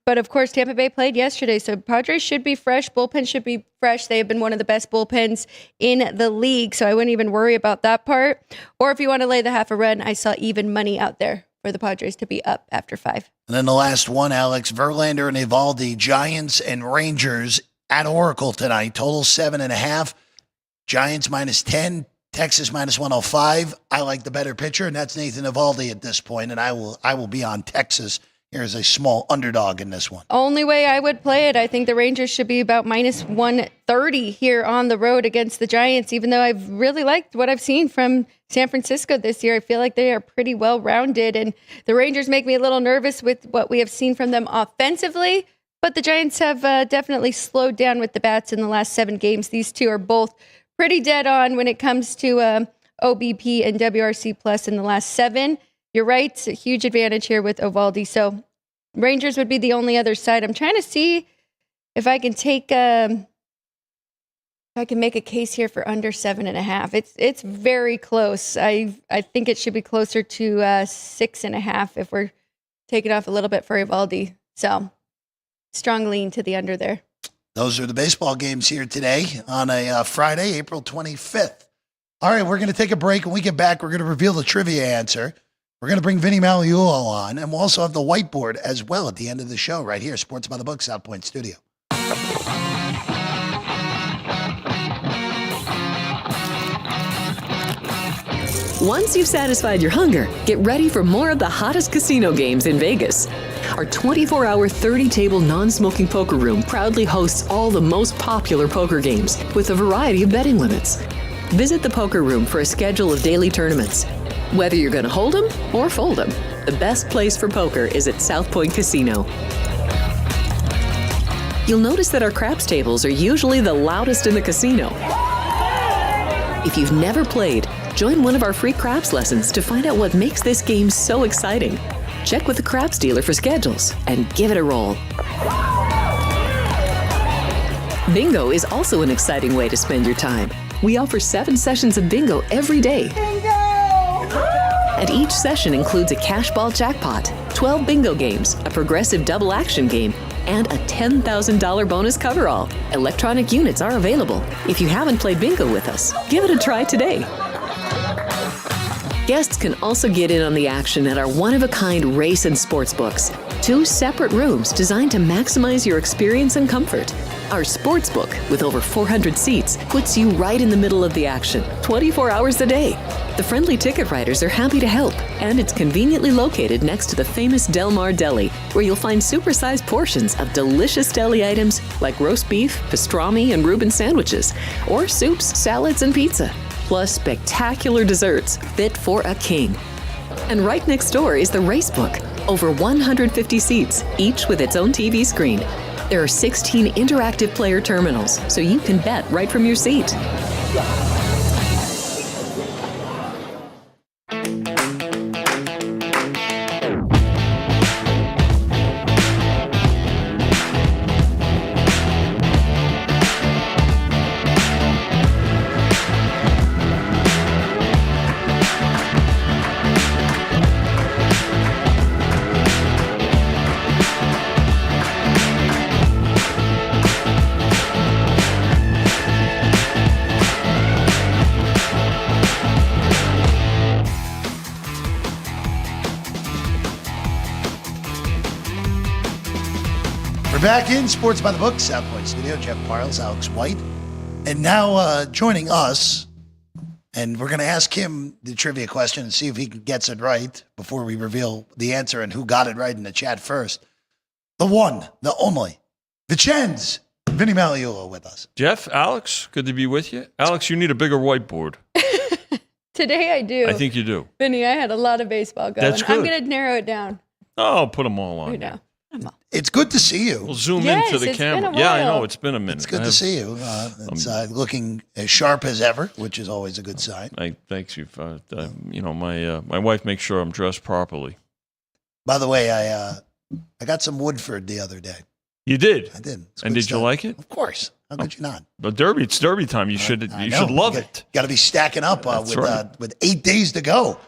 But of course, Tampa Bay played yesterday, so Padres should be fresh. Bullpen should be fresh. They have been one of the best bullpens in the league, so I wouldn't even worry about that part. Or if you want to lay the half a run, I saw even money out there for the Padres to be up after 5. And then the last one, Alex, Verlander and Eovaldi, Giants and Rangers at Oracle tonight. Total 7.5. Giants minus 10. Texas minus 105. I like the better pitcher, and that's Nathan Eovaldi at this point, and I will be on Texas. Here's a small underdog in this one. Only way I would play it, I think the Rangers should be about minus 130 here on the road against the Giants, even though I've really liked what I've seen from San Francisco this year. I feel like they are pretty well-rounded, and the Rangers make me a little nervous with what we have seen from them offensively, but the Giants have definitely slowed down with the bats in the last 7 games. These two are both pretty dead on when it comes to OBP and WRC plus in the last 7. You're right. It's a huge advantage here with Eovaldi. So Rangers would be the only other side. I'm trying to see if I can make a case here for under 7.5. It's very close. I think it should be closer to 6.5 if we're taking off a little bit for Eovaldi. So strong lean to the under there. Those are the baseball games here today on a Friday, April 25th. All right, we're going to take a break. When we get back, we're going to reveal the trivia answer. We're going to bring Vinny Magliulo on, and we'll also have the whiteboard as well at the end of the show right here, Sports by the Book, South Point Studio. Once you've satisfied your hunger, get ready for more of the hottest casino games in Vegas. Our 24-hour, 30-table non-smoking poker room proudly hosts all the most popular poker games with a variety of betting limits. Visit the poker room for a schedule of daily tournaments. Whether you're going to hold 'em or fold 'em, the best place for poker is at South Point Casino. You'll notice that our craps tables are usually the loudest in the casino. If you've never played, join one of our free craps lessons to find out what makes this game so exciting. Check with the craps dealer for schedules and give it a roll. Bingo is also an exciting way to spend your time. We offer 7 sessions of bingo every day. Bingo! And each session includes a cash ball jackpot, 12 bingo games, a progressive double action game, and a $10,000 bonus coverall. Electronic units are available. If you haven't played bingo with us, give it a try today. Guests can also get in on the action at our one-of-a-kind race and sports books. 2 separate rooms designed to maximize your experience and comfort. Our sports book, with over 400 seats, puts you right in the middle of the action, 24 hours a day. The friendly ticket writers are happy to help, and it's conveniently located next to the famous Del Mar Deli, where you'll find supersized portions of delicious deli items like roast beef, pastrami, and Reuben sandwiches, or soups, salads, and pizza, plus spectacular desserts fit for a king. And right next door is the race book, over 150 seats, each with its own TV screen. There are 16 interactive player terminals, so you can bet right from your seat. Back in Sports by the Book, South Point Studio, Jeff Parles, Alex White. And now joining us, and we're going to ask him the trivia question and see if he gets it right before we reveal the answer and who got it right in the chat first. The one, the only, the Chens, Vinny Maliulo with us. Jeff, Alex, good to be with you. Alex, you need a bigger whiteboard. Today I do. I think you do. Vinny, I had a lot of baseball going. That's good. I'm going to narrow it down. Oh, put them all on. Right now. It's good to see you. We'll zoom Yes, into the it's camera. been a Yeah, I while. know. It's been a minute. It's good to see you. It's looking as sharp as ever, which is always a good sign. Thanks you. My wife makes sure I'm dressed properly. By the way, I got some Woodford the other day. You did? I did. It's And good did you stuff. like it? Of course. How could you not? But it's Derby time. You should I you know. should love it. Got to be stacking up That's right. with 8 days to go.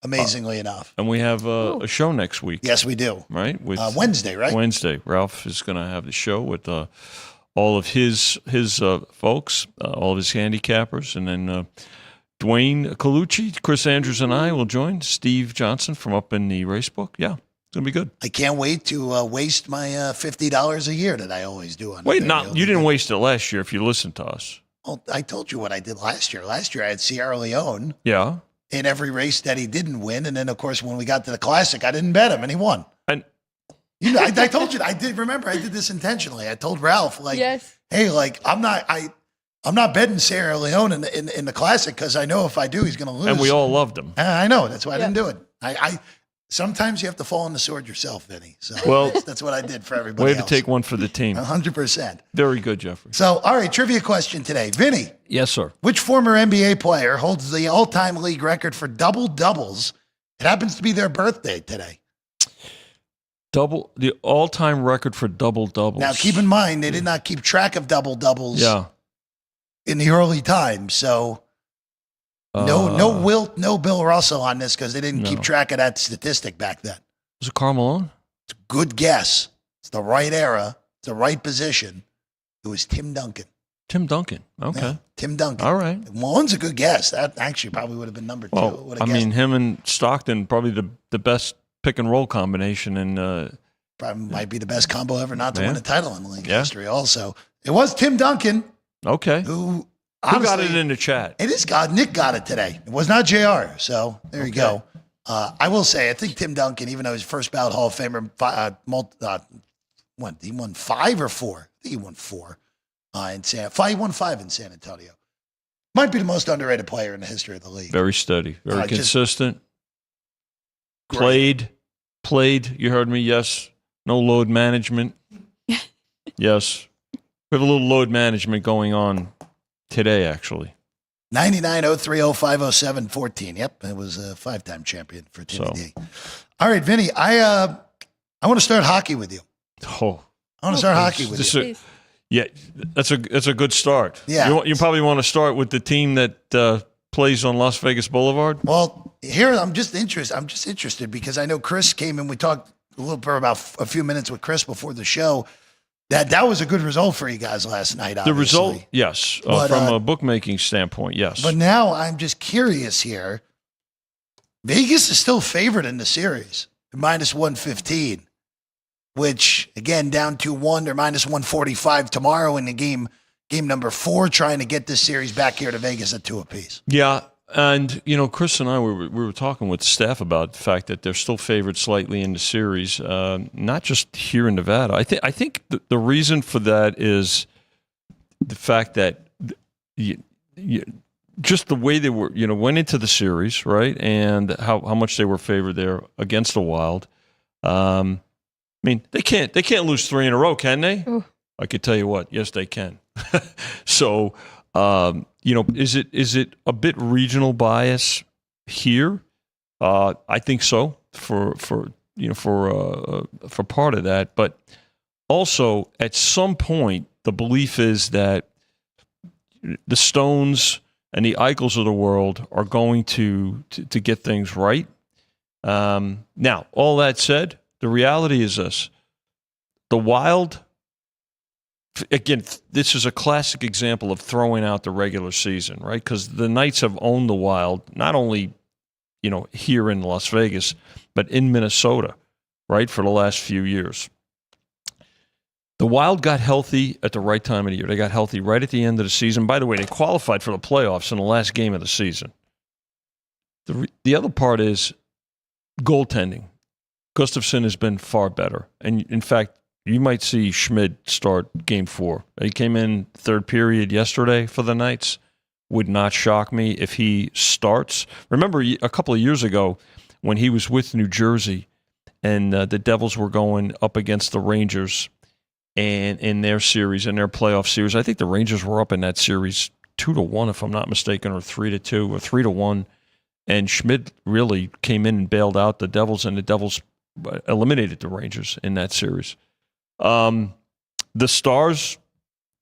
Amazingly enough. And we have a show next week. Yes, we do. Right? With Wednesday, right? Wednesday. Ralph is going to have the show with all of his folks, all of his handicappers, and then Dwayne Colucci, Chris Andrews, and I will join. Steve Johnson from up in the race book. Yeah, it's going to be good. I can't wait to waste my $50 a year that I always do on. Wait, you didn't waste it last year if you listened to us. Well, I told you what I did last year. Last year I had Sierra Leone Yeah. in every race that he didn't win, and then of course when we got to the Classic, I didn't bet him, and he won. And You know, I told you. I did. Remember, I did this intentionally. I told Ralph, Yes. hey, I'm not betting Sierra Leone in the Classic because I know if I do, he's going to lose. we all loved him. I know. That's why I didn't do it. I sometimes you have to fall on the sword yourself, Vinny. So that's what I did for everybody Way else. to take one for the team. 100%. Very good, Jeffrey. So, all right, trivia question today, Vinny. Yes, sir. Which former NBA player holds the all-time league record for double-doubles? It happens to be their birthday today. The all-time record for double-doubles. Now, keep in mind, they did not keep track of double-doubles in the early times. So, no Bill Russell on this because they didn't keep track of that statistic back then. Was it Karl Malone? It's a good guess. It's the right era. It's the right position. It was Tim Duncan. Tim Duncan. Okay. Yeah, Tim Duncan. All right. Malone's a good guess. That actually probably would have been number two. Well, I mean, him and Stockton, probably the best pick and roll combination in probably might be the best combo ever not to Yeah. win a title in the league history. Also, it was Tim Duncan Okay. who got it in the chat? It is God. Nick got it today. It was not JR. So there you go. I will say, I think Tim Duncan, even though he's first ballot Hall of Famer, he won 5 or 4? I think he won 4 he won 5 in San Antonio. Might be the most underrated player in the history of the league. Very steady, very Just consistent. great. Played. You heard me. Yes. No load management. Yes. We have a little load management going on today, actually. 99, 03, 05, 07, 14. Yep, it was a 5-time champion for Timmy D. All right, Vinny, I want to start hockey with you. Oh, I want to start hockey with you. Please. Yeah, that's a good start. Yeah. You probably want to start with the team that plays on Las Vegas Boulevard. Well, here I'm just interested because I know Chris came in. We talked a little bit about a few minutes with Chris before the show. That was a good result for you guys last night, obviously. The result, yes. From a bookmaking standpoint, yes. But now I'm just curious here. Vegas is still favored in the series, minus 115, which, again, down 2-1. They're minus 145 tomorrow in the game number 4, trying to get this series back here to Vegas at 2 apiece. Yeah, and, Chris and I, we were talking with the staff about the fact that they're still favored slightly in the series, not just here in Nevada. I think the reason for that is the fact that just the way they were, went into the series, right, and how much they were favored there against the Wild. They can't lose 3 in a row, can they? Ooh. I could tell you what, yes, they can. So, is it a bit regional bias here? I think so for part of that, but also at some point the belief is that the Stones and the Eichels of the world are going to get things right. Now, all that said, the reality is this: the Wild. Again, this is a classic example of throwing out the regular season, right? Because the Knights have owned the Wild, not only, here in Las Vegas, but in Minnesota, right, for the last few years. The Wild got healthy at the right time of the year. They got healthy right at the end of the season. By the way, they qualified for the playoffs in the last game of the season. The other part is goaltending. Gustafsson has been far better. And, in fact, you might see Schmid start Game 4. He came in third period yesterday for the Knights. Would not shock me if he starts. Remember a couple of years ago when he was with New Jersey and the Devils were going up against the Rangers and in their series, in their playoff series. I think the Rangers were up in that series 2-1, if I'm not mistaken, or 3-2 or 3-1. And Schmid really came in and bailed out the Devils, and the Devils eliminated the Rangers in that series. The Stars,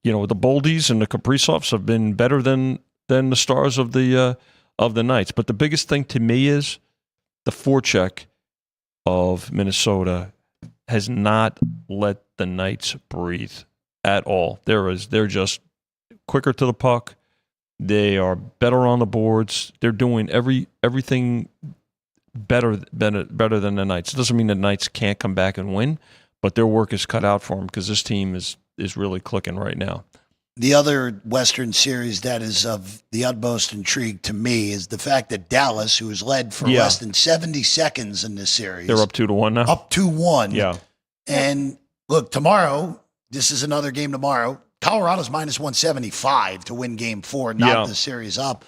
the Boldies and the Kaprizovs have been better than the Stars of the Knights. But the biggest thing to me is the forecheck of Minnesota has not let the Knights breathe at all. They're just quicker to the puck. They are better on the boards. They're doing everything better than the Knights. It doesn't mean the Knights can't come back and win, but their work is cut out for them because this team is really clicking right now. The other Western series that is of the utmost intrigue to me is the fact that Dallas, who has led for less than 70 seconds in this series. They're up 2-1 now? Up 2-1. Yeah. And look, tomorrow, this is another game tomorrow. Colorado's minus 175 to win Game 4, knock the series up.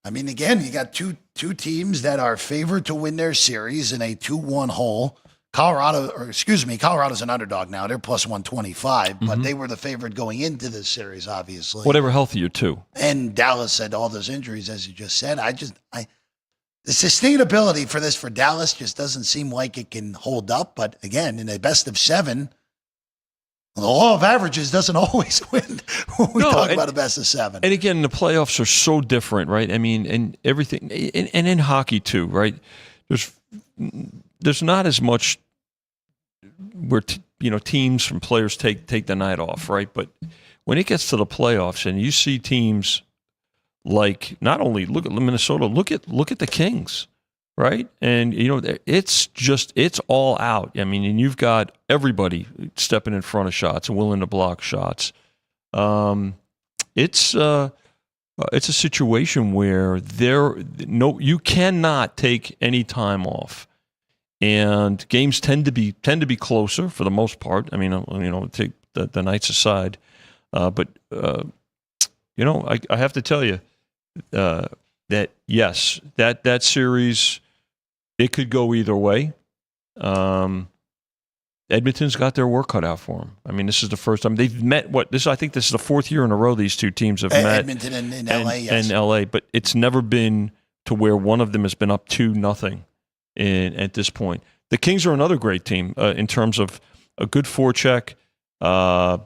I mean, again, you got two teams that are favored to win their series in a 2-1 hole. Colorado's an underdog now. They're plus 125, but they were the favorite going into this series, obviously. Whatever healthier, too. And Dallas had all those injuries, as you just said. The sustainability for Dallas just doesn't seem like it can hold up. But again, in a best of 7, the law of averages doesn't always win when we talk about a best of 7. And again, the playoffs are so different, right? I mean, and everything, and in hockey too, right? There's not as much where teams and players take the night off, right? But when it gets to the playoffs and you see teams like, not only look at Minnesota, look at the Kings, right? And it's all out. I mean, and you've got everybody stepping in front of shots and willing to block shots. It's a situation where you cannot take any time off. And games tend to be closer for the most part. I mean, take the Knights aside, but I have to tell you that yes, that series, it could go either way. Edmonton's got their work cut out for them. I mean, this is the first time they've met. I think this is the 4th year in a row these two teams have met. Edmonton and LA, yes. And LA, but it's never been to where one of them has been up 2-0. At this point, the Kings are another great team in terms of a good forecheck. They're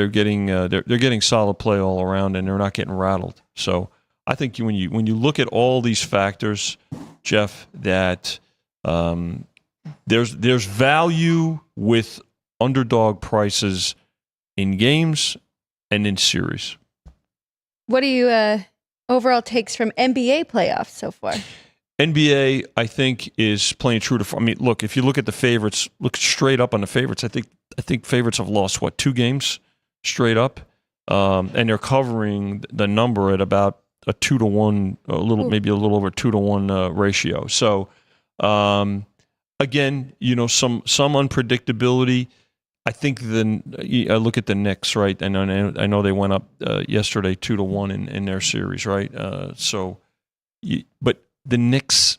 getting solid play all around, and they're not getting rattled. So I think when you look at all these factors, Jeff, that there's value with underdog prices in games and in series. What do you overall takes from NBA playoffs so far? NBA, I think, is playing true to. I mean, look, if you look at the favorites, look straight up on the favorites. I think favorites have lost 2 games straight up, and they're covering the number at about a 2-to-1, maybe a little over 2-to-1 ratio. So, again, some unpredictability. I think I look at the Knicks, right? And I know they went up yesterday 2-to-1 in their series, right? But the Knicks,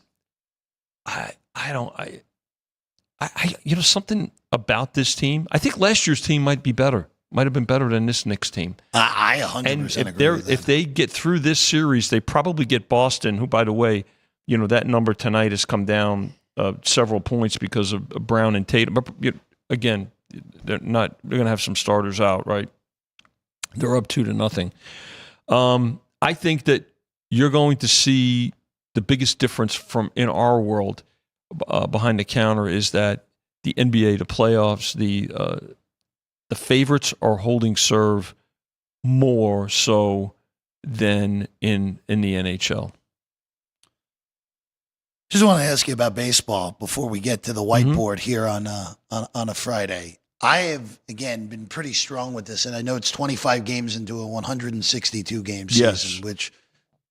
something about this team. I think last year's team might have been better than this Knicks team. I 100% agree with that. If they get through this series, they probably get Boston, who, by the way, that number tonight has come down several points because of Brown and Tatum. But again, they're going to have some starters out, right? They're up 2-0. I think that you're going to see the biggest difference in our world behind the counter is that the NBA, the playoffs, the favorites are holding serve more so than in the NHL. Just want to ask you about baseball before we get to the whiteboard here on a Friday. I have, again, been pretty strong with this, and I know it's 25 games into a 162-game season, which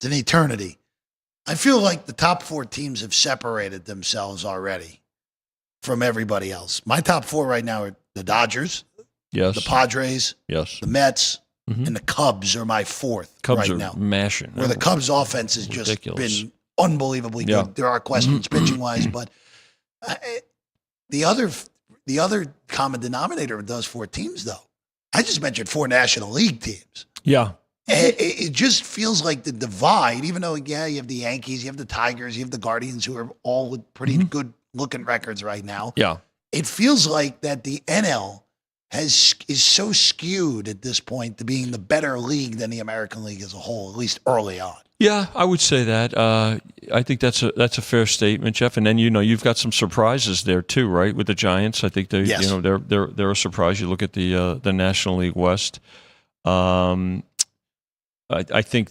is an eternity. I feel like the top 4 teams have separated themselves already from everybody else. My top 4 right now are the Dodgers, the Padres, the Mets, and the Cubs are my 4th Cubs right are now. mashing. Where the Cubs' offense has just ridiculous. been unbelievably good. There are questions pitching-wise, but the other common denominator of those 4 teams, though, I just mentioned 4 National League teams. Yeah. It just feels like the divide, even though, you have the Yankees, you have the Tigers, you have the Guardians, who are all with pretty good-looking records right now. Yeah. It feels like that the NL is so skewed at this point to being the better league than the American League as a whole, at least early on. Yeah, I would say that. I think that's a fair statement, Jeff. And then you've got some surprises there too, right? With the Giants, I think they're a surprise. You look at the National League West. I think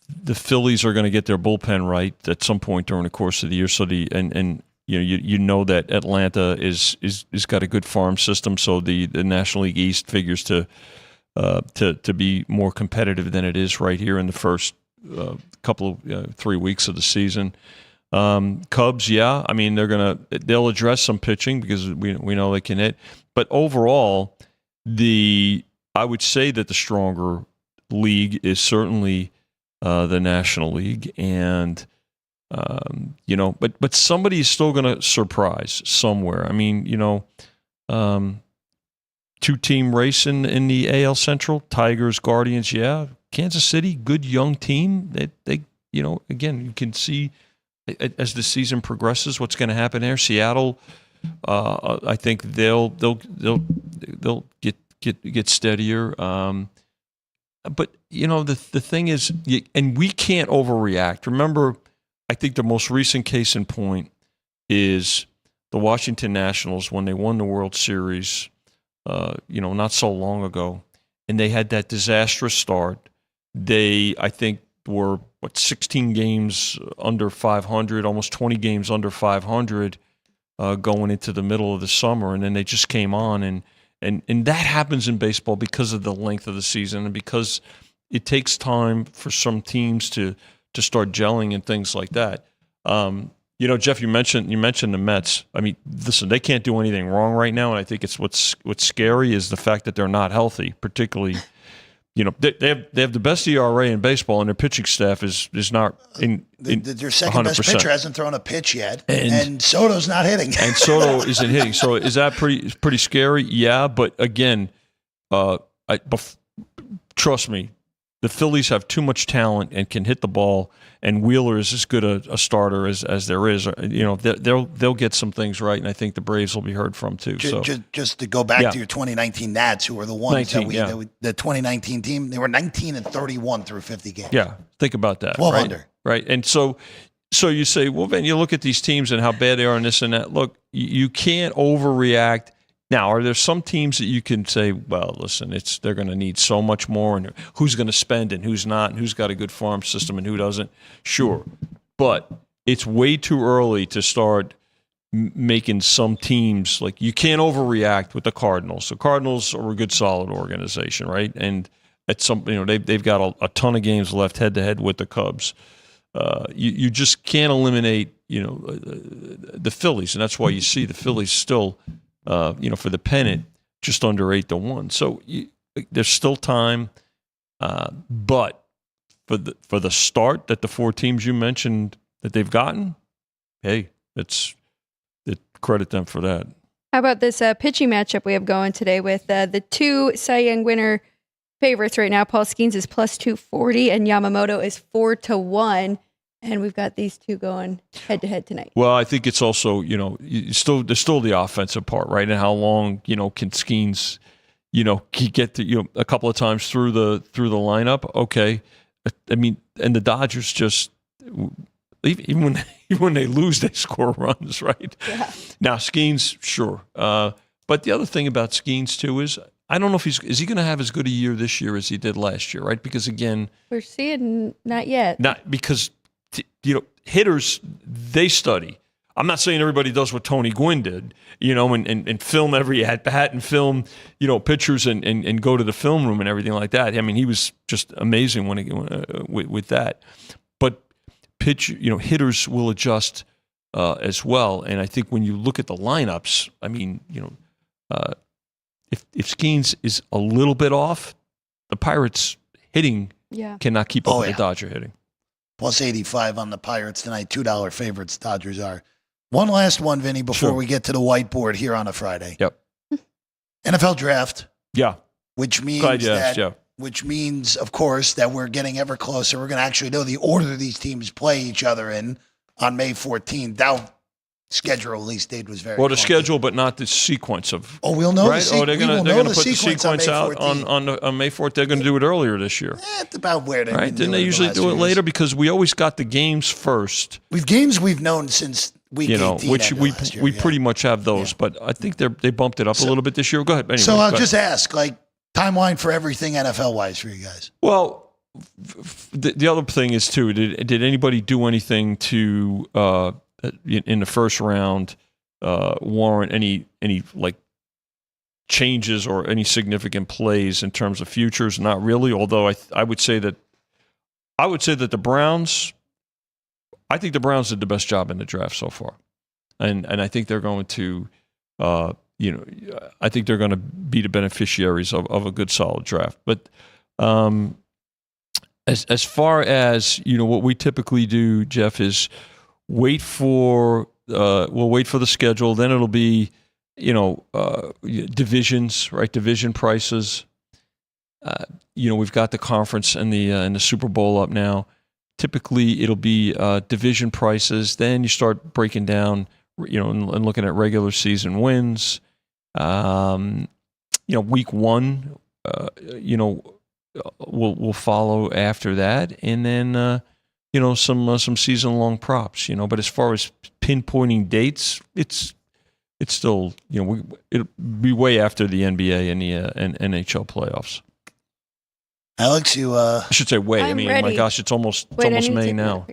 the Phillies are going to get their bullpen right at some point during the course of the year. So you know that Atlanta is got a good farm system. So the National League East figures to be more competitive than it is right here in the first couple of 3 weeks of the season. Cubs, I mean they'll address some pitching because we know they can hit. But overall, I would say that the stronger league is certainly the National League, and but somebody is still going to surprise somewhere. I mean, 2-team race in the AL Central, Tigers, Guardians, Kansas City, good young team. They again, you can see as the season progresses what's going to happen there. Seattle, I think they'll get steadier. But the thing is, and we can't overreact. Remember, I think the most recent case in point is the Washington Nationals when they won the World Series, not so long ago, and they had that disastrous start. They, I think, were 16 games under 500, almost 20 games under 500 going into the middle of the summer, and then they just came on, and that happens in baseball because of the length of the season and because it takes time for some teams to start gelling and things like that. Jeff, you mentioned the Mets. I mean, listen, they can't do anything wrong right now, and I think it's what's scary is the fact that they're not healthy. Particularly, they have the best ERA in baseball, and their pitching staff is not in their second 100%. best pitcher hasn't thrown a pitch yet, and Soto's not hitting. And Soto isn't hitting. So is that pretty scary? Yeah, but again, trust me. The Phillies have too much talent and can hit the ball, and Wheeler is as good a starter as there is. They'll get some things right, and I think the Braves will be heard from too. Just to go back to your 2019 Nats, who were the ones the 2019 team, they were 19-31 through 50 games. Yeah, think about that. 12 under. Right, and so you say, well, then you look at these teams and how bad they are and this and that. Look, you can't overreact Now, are there some teams that you can say, well, listen, they're going to need so much more, and who's going to spend and who's not, and who's got a good farm system and who doesn't? Sure. But it's way too early to start making some teams, like, you can't overreact with the Cardinals. The Cardinals are a good, solid organization, right? And at some, they've got a ton of games left head-to-head with the Cubs. You just can't eliminate, the Phillies, and that's why you see the Phillies still – for the pennant, just under 8-1. So there's still time, but for the start that the four teams you mentioned that they've gotten, hey, credit them for that. How about this pitching matchup we have going today with the two Cy Young winner favorites right now? Paul Skeens is plus 240 and Yamamoto is 4-1. And we've got these two going head-to-head tonight. Well, I think it's also, there's still the offensive part, right? And how long, can Skeens, get to, a couple of times through the lineup? Okay. I mean, and the Dodgers just, even when they lose, they score runs, right? Yeah. Now, Skeens, sure. But the other thing about Skeens, too, is I don't know if is he going to have as good a year this year as he did last year, right? Because, again. We're seeing not yet. Not because – hitters, they study. I'm not saying everybody does what Tony Gwynn did, and film every at-bat and film, pitchers and go to the film room and everything like that. I mean, he was just amazing with that. But hitters will adjust as well. And I think when you look at the lineups, I mean, if Skeens is a little bit off, the Pirates hitting cannot keep up with the Dodger hitting. Plus 85 on the Pirates tonight. $2 favorites, Dodgers are. One last one, Vinny, before we get to the whiteboard here on a Friday. Yep. NFL draft. Yeah. Which means which means, of course, that we're getting ever closer. We're going to actually know the order these teams play each other in on May 14th. That schedule release date was very the schedule, but not the sequence of. Oh, we'll know. Right? They're going to put the sequence out on May 4th. They're going to do it earlier this year. That's about where they Didn't they usually do it later? Because we always got the games first. We've known since week 18. Which we pretty much have those, but I think they bumped it up a little bit this year. Go ahead. Anyway, so I'll just ask, timeline for everything NFL wise for you guys. Well, the other thing is too. Did anybody do anything to? In the first round, warrant any changes or any significant plays in terms of futures? Not really. Although I would say that the Browns. I think the Browns did the best job in the draft so far, and I think they're going to, I think they're going to be the beneficiaries of a good solid draft. But as far as what we typically do, Jeff, is. We'll wait for the schedule. Then it'll be, divisions, right? Division prices. We've got the conference and the Super Bowl up now. Typically, it'll be division prices. Then you start breaking down, and looking at regular season wins. Week one, we'll follow after that, and then. Some season-long props, but as far as pinpointing dates, it's still, it'll be way after the NBA and the NHL playoffs. Alex, I should say way. I'm I mean, ready. My gosh, it's almost May now.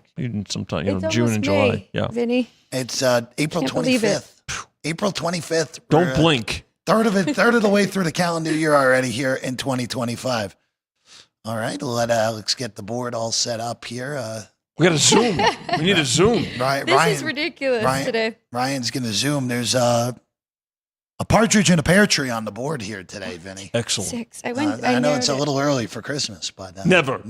Sometime, June and July. May, yeah, Vinny. It's April 25th. April 25th. Don't blink. Third of the way through the calendar year already here in 2025. All right, we'll let Alex get the board all set up here. We got to Zoom. We need a Zoom. This is ridiculous today. Ryan's going to Zoom. There's a partridge in a pear tree on the board here today, Vinny. Excellent. 6. I know it's a little early for Christmas, but never.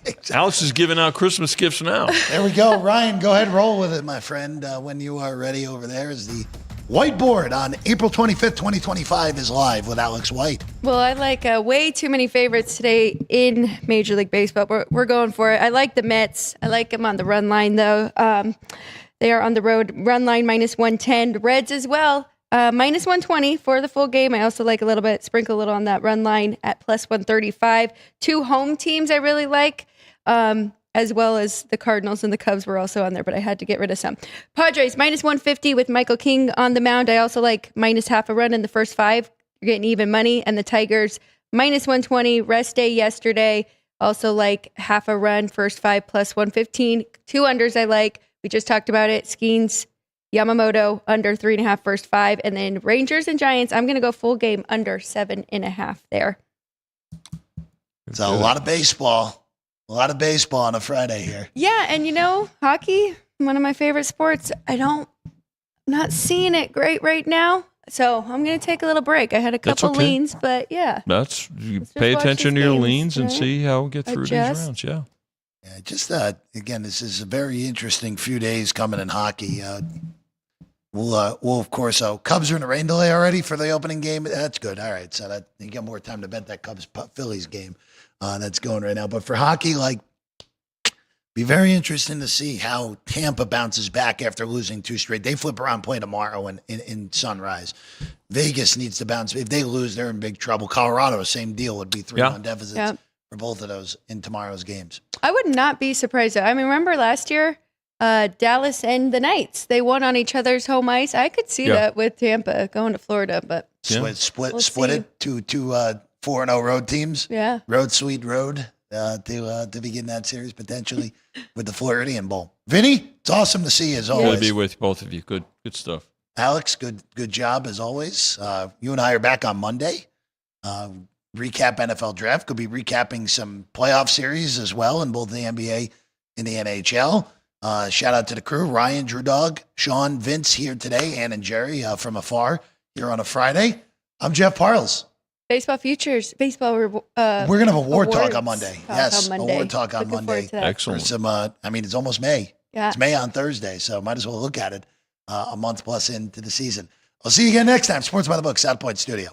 Exactly. Alex is giving out Christmas gifts now. There we go. Ryan, go ahead, roll with it, my friend. When you are ready over there is the whiteboard on April 25th, 2025 is live with Alex White. Well, I like way too many favorites today in Major League Baseball. We're going for it. I like the Mets. I like them on the run line, though. They are on the road. Run line -110. The Reds as well. -120 for the full game. I also like sprinkle a little on that run line at +135. Two home teams I really like. as well as the Cardinals and the Cubs were also on there, but I had to get rid of some. Padres, minus 150 with Michael King on the mound. I also like minus half a run in the first 5. You're getting even money. And the Tigers, minus 120, rest day yesterday. Also like half a run, first 5 plus 115. 2 unders I like. We just talked about it. Skeens, Yamamoto, under 3.5, first 5. And then Rangers and Giants, I'm going to go full game under 7.5 there. It's a lot of baseball. A lot of baseball on a Friday here. Yeah, and hockey, one of my favorite sports. Not seeing it great right now, so I'm going to take a little break. I had a couple leans, but yeah. You pay attention to your leans and see how we get through these rounds. Yeah. Yeah, just again, this is a very interesting few days coming in hockey. We'll of course. Cubs are in a rain delay already for the opening game. That's good. All right, so that you got more time to bet that Cubs Phillies game. That's going right now. But for hockey, be very interesting to see how Tampa bounces back after losing 2 straight. They flip around, play tomorrow in Sunrise. Vegas needs to bounce. If they lose, they're in big trouble. Colorado, same deal, would be 3-1 deficits for both of those in tomorrow's games. I would not be surprised, though. I mean, remember last year, Dallas and the Knights, they won on each other's home ice. I could see that with Tampa going to Florida, but split it to 4-0 road teams. Yeah. Sweet road to begin that series potentially with the Floridian Bowl. Vinny, it's awesome to see you as always. Good to be with both of you. Good stuff. Alex, good job as always. You and I are back on Monday. Recap NFL draft. Could be recapping some playoff series as well in both the NBA and the NHL. Shout out to the crew, Ryan, Drew Dog, Sean, Vince here today, Ann and Jerry from afar here on a Friday. I'm Jeff Parles. Baseball futures, baseball. We're gonna have award talk on Monday. Yes, award talk on Monday. Excellent. Some, it's almost May. Yeah. It's May on Thursday, so might as well look at it a month plus into the season. I'll see you again next time. Sports by the Book, South Point Studio.